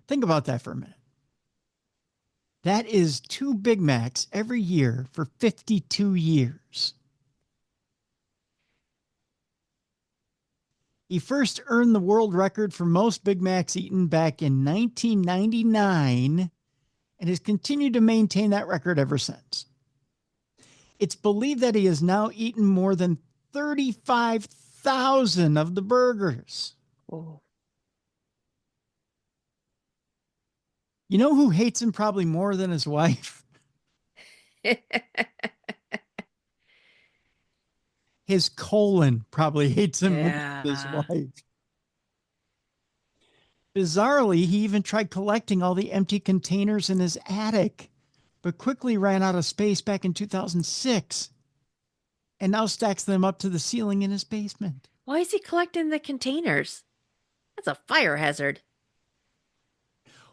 Think about that for a minute. That is 2 Big Macs every year for 52 years. He first earned the world record for most Big Macs eaten back in 1999 and has continued to maintain that record ever since. It's believed that he has now eaten more than 35,000 of the burgers. Oh. You know who hates him probably more than his wife? His colon probably hates him more than his wife. Bizarrely, he even tried collecting all the empty containers in his attic, but quickly ran out of space back in 2006 and now stacks them up to the ceiling in his basement. Why is he collecting the containers? That's a fire hazard.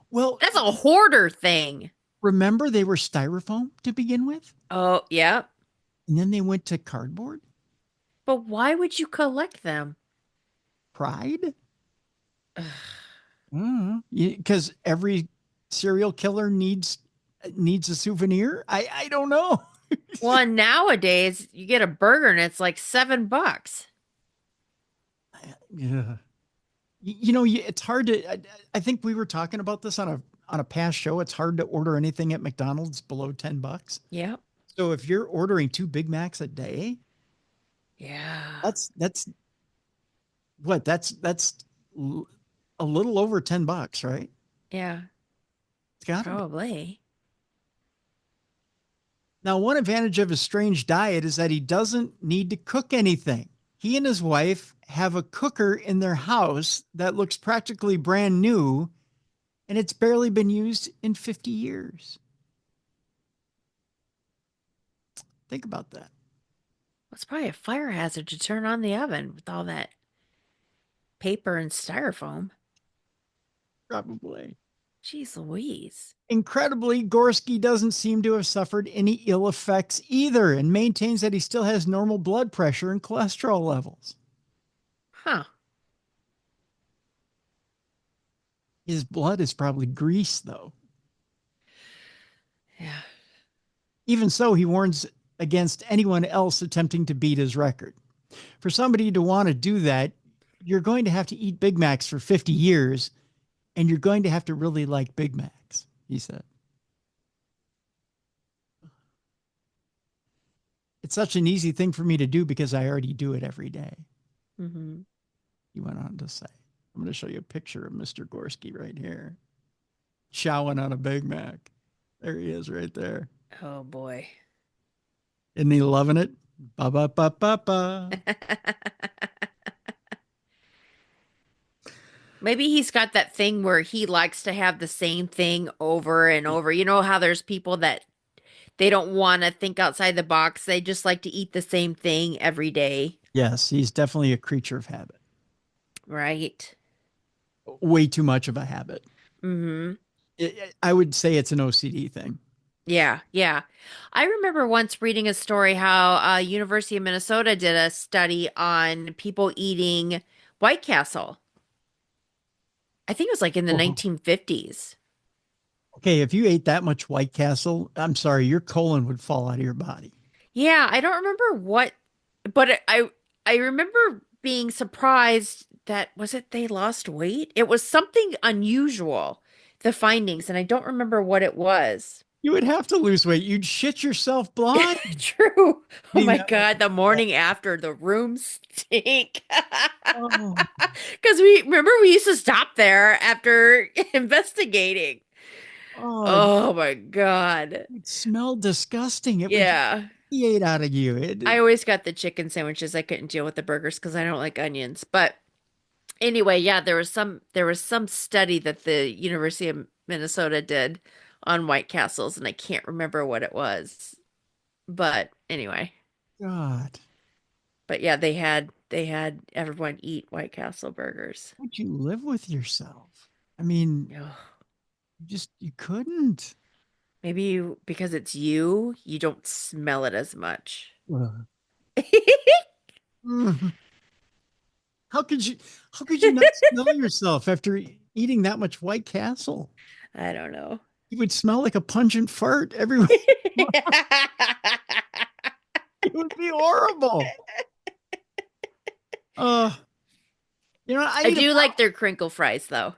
Well, that's a hoarder thing. Remember, they were styrofoam to begin with? Oh, yeah. And then they went to cardboard? But why would you collect them? Pride? Because every serial killer needs a souvenir? I don't know. Well, nowadays, you get a burger and it's like $7. Yeah. You know, it's hard to, I think we were talking about this on a past show. It's hard to order anything at McDonald's below $10. Yeah. So if you're ordering 2 Big Macs a day, yeah, that's what? That's a little over $10, right? Yeah. It's got probably. Now, one advantage of his strange diet is that he doesn't need to cook anything. He and his wife have a cooker in their house that looks practically brand new, and it's barely been used in 50 years. Think about that. It's probably a fire hazard to turn on the oven with all that paper and styrofoam. Probably. Jeez Louise. Incredibly, Gorski doesn't seem to have suffered any ill effects either and maintains that he still has normal blood pressure and cholesterol levels. Huh. His blood is probably grease, though. Yeah. Even so, he warns against anyone else attempting to beat his record. For somebody to want to do that, you're going to have to eat Big Macs for 50 years, and you're going to have to really like Big Macs, he said. It's such an easy thing for me to do because I already do it every day. Mm-hmm. He went on to say, I'm going to show you a picture of Mr. Gorski right here. Chowing on a Big Mac. There he is right there. Oh, boy. Isn't he loving it? Ba-ba-ba-ba-ba. Maybe he's got that thing where he likes to have the same thing over and over. You know how there's people that they don't want to think outside the box. They just like to eat the same thing every day. Yes, he's definitely a creature of habit. Right. Way too much of a habit. Mm-hmm. I would say it's an OCD thing. Yeah, yeah. I remember once reading a story how University of Minnesota did a study on people eating White Castle. I think it was like in the 1950s. Okay, if you ate that much White Castle, I'm sorry, your colon would fall out of your body. Yeah, I don't remember what, but I remember being surprised that, was it they lost weight? It was something unusual, the findings, and I don't remember what it was. You would have to lose weight. You'd shit yourself blind. True. Oh my God. The morning after, the room stink. Because we used to stop there after investigating. Oh my God. It smelled disgusting. It would eat out of you. I always got the chicken sandwiches. I couldn't deal with the burgers because I don't like onions. But anyway, yeah, there was some study that the University of Minnesota did on White Castles, and I can't remember what it was. But anyway. God. But yeah, they had everyone eat White Castle burgers. Would you live with yourself? I mean, Ugh. you couldn't. Maybe because it's you don't smell it as much. Uh, mm. How could you? How could you not smell yourself after eating that much White Castle? I don't know. You would smell like a pungent fart everywhere. It would be horrible. Uh, I I need do like their crinkle fries though.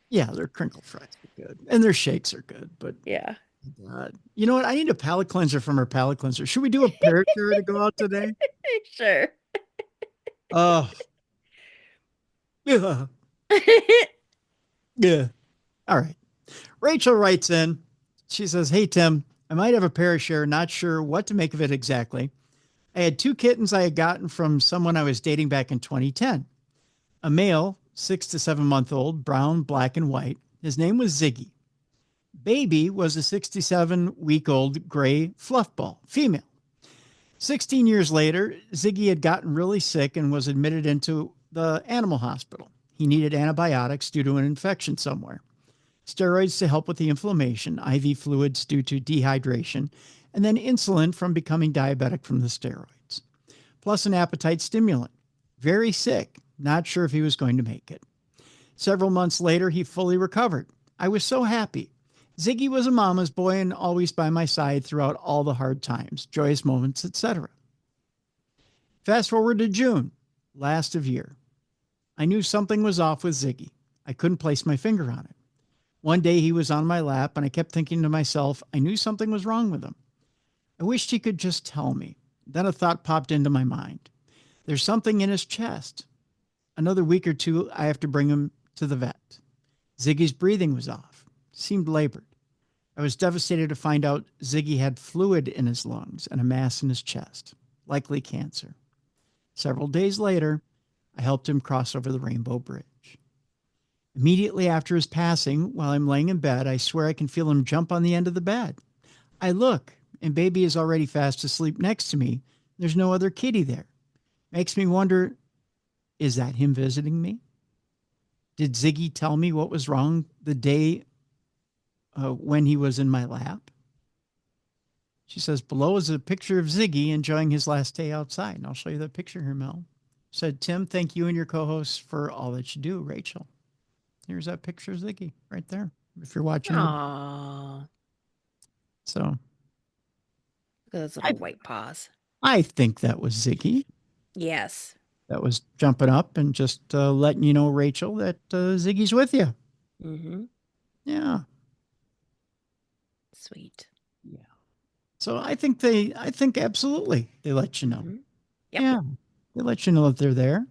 yeah, their crinkle fries are good, and their shakes are good. But Yeah. God, you know what? I need a palate cleanser from our palate cleanser. Should we do a Parashare to go out today? Sure. Oh, yeah, yeah. All right. Rachel writes in. She says, "Hey Tim, I might have a Parashare. Not sure what to make of it exactly. I had 2 kittens I had gotten from someone I was dating back in 2010. A male, 6 to 7 month old, brown, black, and white. His name was Ziggy. Baby was a 67-week-old gray fluffball, female. 16 years later, Ziggy had gotten really sick and was admitted into the animal hospital. He needed antibiotics due to an infection somewhere, steroids to help with the inflammation, IV fluids due to dehydration, and then insulin from becoming diabetic from the steroids, plus an appetite stimulant. Very sick, not sure if he was going to make it. Several months later, he fully recovered. I was so happy. Ziggy was a mama's boy and always by my side throughout all the hard times, joyous moments, etc. Fast forward to June, last of year. I knew something was off with Ziggy. I couldn't place my finger on it. One day he was on my lap and I kept thinking to myself, I knew something was wrong with him. I wished he could just tell me. Then a thought popped into my mind. There's something in his chest. Another week or two, I have to bring him to the vet. Ziggy's breathing was off. Seemed labored. I was devastated to find out Ziggy had fluid in his lungs and a mass in his chest, likely cancer. Several days later, I helped him cross over the Rainbow Bridge. Immediately after his passing, while I'm laying in bed, I swear I can feel him jump on the end of the bed. I look, and baby is already fast asleep next to me. There's no other kitty there. Makes me wonder, is that him visiting me? Did Ziggy tell me what was wrong the day when he was in my lap? She says, below is a picture of Ziggy enjoying his last day outside. And I'll show you that picture here, Mel. Said, Tim, thank you and your co-hosts for all that you do, Rachel. Here's that picture of Ziggy right there, if you're watching. Aww. So. Look at those little white paws. I think that was Ziggy. Yes. That was jumping up and just letting you know, Rachel, that Ziggy's with you. Mm-hmm. Yeah. Sweet. Yeah. So I think absolutely they let you know. Mm-hmm. Yep. Yeah. They let you know that they're there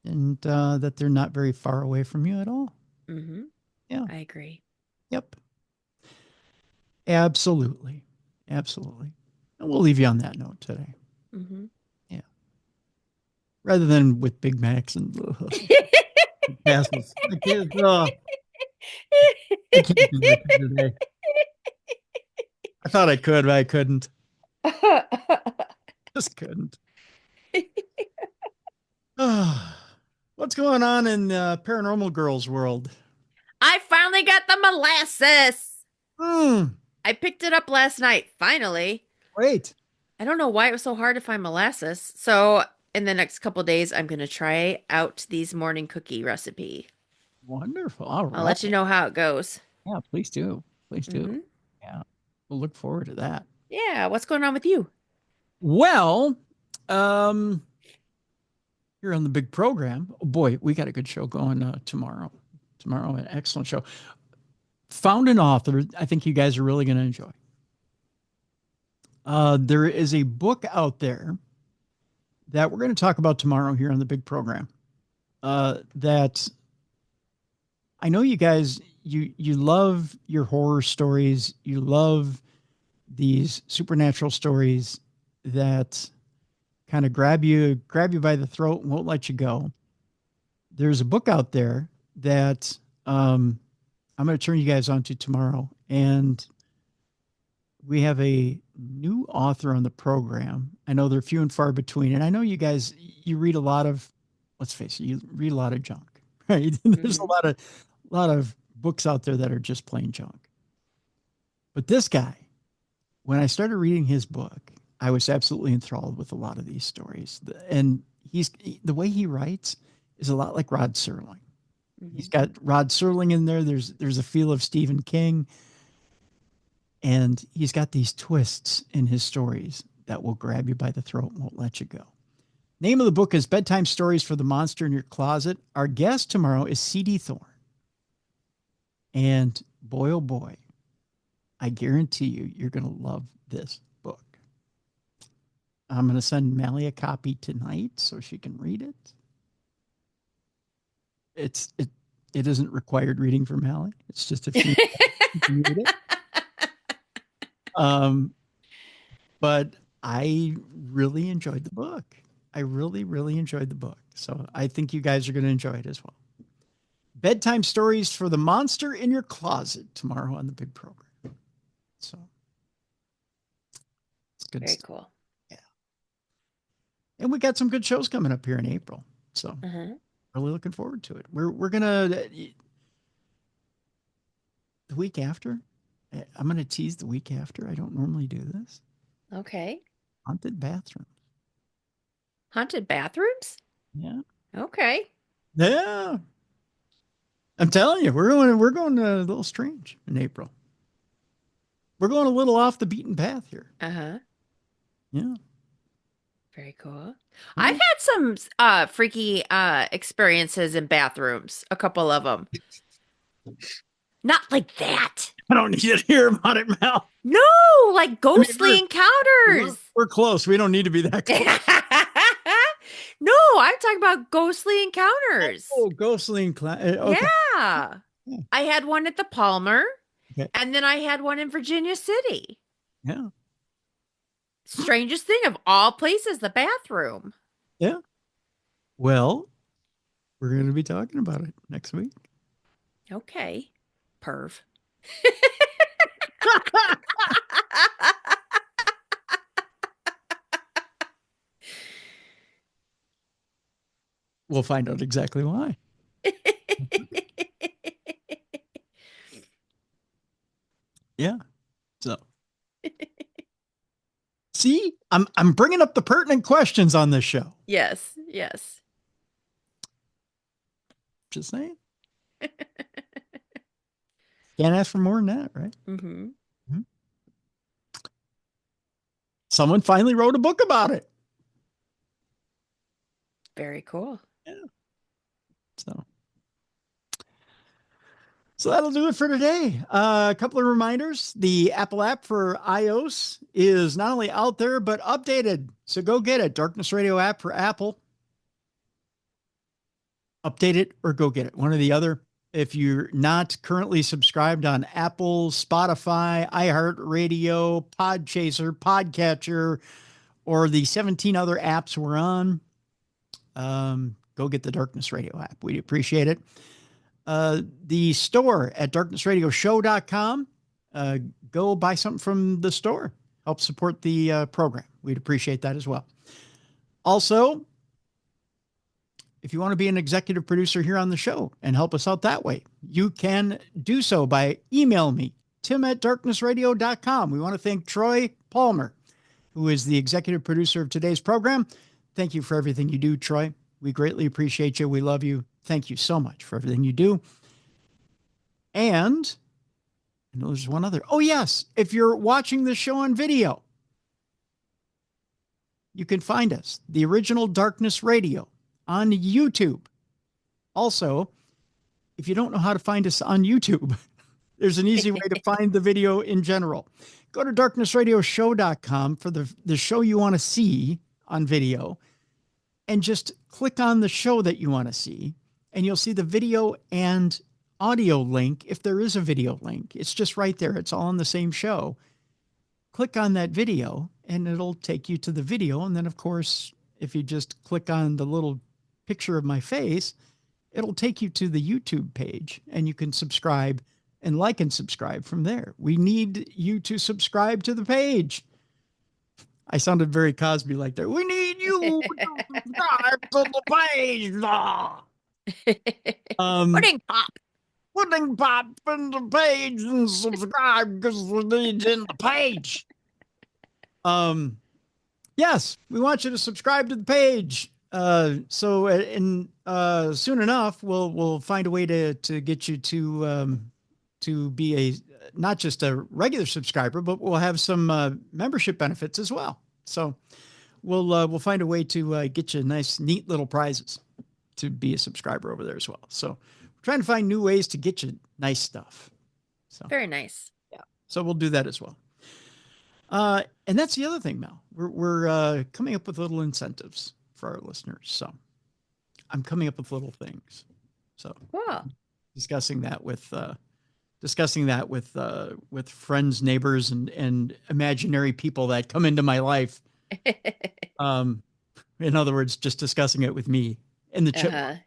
and that they're not very far away from you at all. Mm-hmm. Yeah. I agree. Yep. Absolutely. Absolutely. And we'll leave you on that note today. Mm-hmm. Yeah. Rather than with Big Macs and castles. I can't do that today. I thought I could, but I couldn't. Just couldn't. What's going on in the Paranormal Girls world? I finally got the molasses. Mm. I picked it up last night, finally. Great. I don't know why it was so hard to find molasses. So in the next couple days, I'm going to try out these morning cookie recipe. Wonderful. All right. I'll let you know how it goes. Yeah, please do. Please do. Mm-hmm. Yeah. We'll look forward to that. Yeah. What's going on with you? Well, here on the big program, oh boy, we got a good show going tomorrow. Tomorrow, an excellent show. Found an author I think you guys are really going to enjoy. There is a book out there that we're going to talk about tomorrow here on the big program. That I know you guys, you love your horror stories. You love these supernatural stories that kind of grab you by the throat and won't let you go. There's a book out there that I'm going to turn you guys on to tomorrow. And we have a new author on the program. I know they're few and far between. And I know you guys, you read a lot of, let's face it, you read a lot of junk, right? There's a lot of books out there that are just plain junk. But this guy, when I started reading his book, I was absolutely enthralled with a lot of these stories. And the way he writes is a lot like Rod Serling. He's got Rod Serling in there. There's a feel of Stephen King. And he's got these twists in his stories that will grab you by the throat and won't let you go. Name of the book is Bedtime Stories for the Monster in Your Closet. Our guest tomorrow is C.D. Thorne. And boy, oh boy, I guarantee you're going to love this book. I'm going to send Mallie a copy tonight so she can read it. It isn't required reading for Mallie. It's just if she can read it. But I really enjoyed the book. I really, really enjoyed the book. So I think you guys are going to enjoy it as well. Bedtime Stories for the Monster in Your Closet tomorrow on the big program. So it's good. Very stuff. cool. Yeah. And we got some good shows coming up here in April. So really looking forward to it. We're going to, the week after, I'm going to tease the week after. I don't normally do this. Okay. Haunted bathrooms. Haunted bathrooms? Yeah. Okay. Yeah. I'm telling you, we're going a little strange in April. We're going a little off the beaten path here. Uh-huh. Yeah. Very cool. I've had some freaky experiences in bathrooms, a couple of them. Not like that. I don't need to hear about it, Mal. No, like ghostly encounters. We're close. We don't need to be that close. No, I'm talking about ghostly encounters. Oh, ghostly encounters. Okay. Yeah. I had one at the Palmer, and then I had one in Virginia City. Yeah. Strangest thing of all places, the bathroom. Yeah. Well, we're going to be talking about it next week. Okay. Perv. We'll find out exactly why. Yeah. So. See, I'm bringing up the pertinent questions on this show. Yes. Yes. Just saying. Can't ask for more than that, right? Mm-hmm. Someone finally wrote a book about it. Very cool. Yeah. So that'll do it for today. A couple of reminders. The Apple app for iOS is not only out there, but updated. So go get it. Darkness Radio app for Apple. Update it or go get it. One or the other. If you're not currently subscribed on Apple, Spotify, iHeartRadio, Podchaser, Podcatcher, or the 17 other apps we're on, go get the Darkness Radio app. We'd appreciate it. The store at darknessradioshow.com. Go buy something from the store. Help support the program. We'd appreciate that as well. Also, if you want to be an executive producer here on the show and help us out that way, you can do so by email me, tim@darknessradio.com. We want to thank Troy Palmer, who is the executive producer of today's program. Thank you for everything you do, Troy. We greatly appreciate you. We love you. Thank you so much for everything you do. And I know there's one other. Oh, yes. If you're watching this show on video, you can find us, the original Darkness Radio, on YouTube. Also, if you don't know how to find us on YouTube, there's an easy way to find the video in general. Go to darknessradioshow.com for the show you want to see on video, and just click on the show that you want to see, and you'll see the video and audio link. If there is a video link, it's just right there. It's all on the same show. Click on that video and it'll take you to the video. And then, of course, if you just click on the little picture of my face, it'll take you to the YouTube page, and you can subscribe and like and subscribe from there. We need you to subscribe to the page. I sounded very Cosby like that. We need you to subscribe to the page. Pudding pop. Pudding pop in the page and subscribe because we need in the page. Yes, we want you to subscribe to the page. So soon enough, we'll find a way to get you to be a not just a regular subscriber, but we'll have some membership benefits as well. So we'll find a way to get you nice, neat little prizes to be a subscriber over there as well. So we're trying to find new ways to get you nice stuff. So Very nice. Yeah. So we'll do that as well. And that's the other thing, Mel. We're coming up with little incentives for our listeners. So I'm coming up with little things. So Cool. discussing that with friends, neighbors, and imaginary people that come into my life. In other words, just discussing it with me and the chipmunks.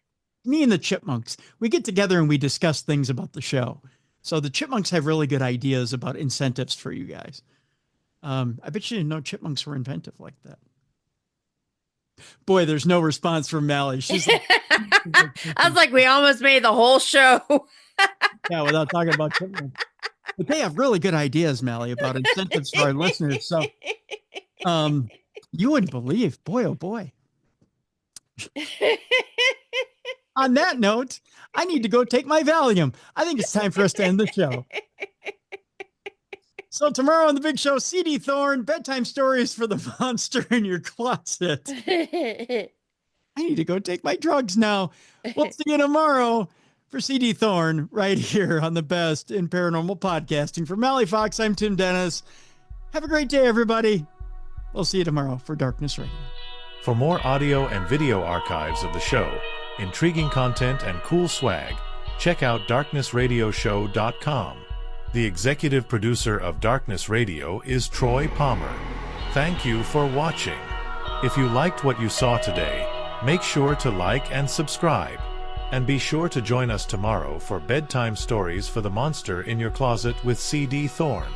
Me and the chipmunks. We get together and we discuss things about the show. So the chipmunks have really good ideas about incentives for you guys. I bet you didn't know chipmunks were inventive like that. Boy, there's no response from Mallie. She's like, I was like, we almost made the whole show. yeah, without talking about chipmunks. But they have really good ideas, Mallie, about incentives for our listeners. So you wouldn't believe, boy, oh boy. On that note, I need to go take my Valium. I think it's time for us to end the show. So tomorrow on the big show, CD Thorne, bedtime stories for the monster in your closet. I need to go take my drugs now. We'll see you tomorrow for CD Thorne right here on the best in paranormal podcasting. For Mallie Fox, I'm Tim Dennis. Have a great day, everybody. We'll see you tomorrow for Darkness Radio. For more audio and video archives of the show, intriguing content, and cool swag, check out darknessradioshow.com. The executive producer of Darkness Radio is Troy Palmer. Thank you for watching. If you liked what you saw today, make sure to like and subscribe. And be sure to join us tomorrow for bedtime stories for the monster in your closet with CD Thorne.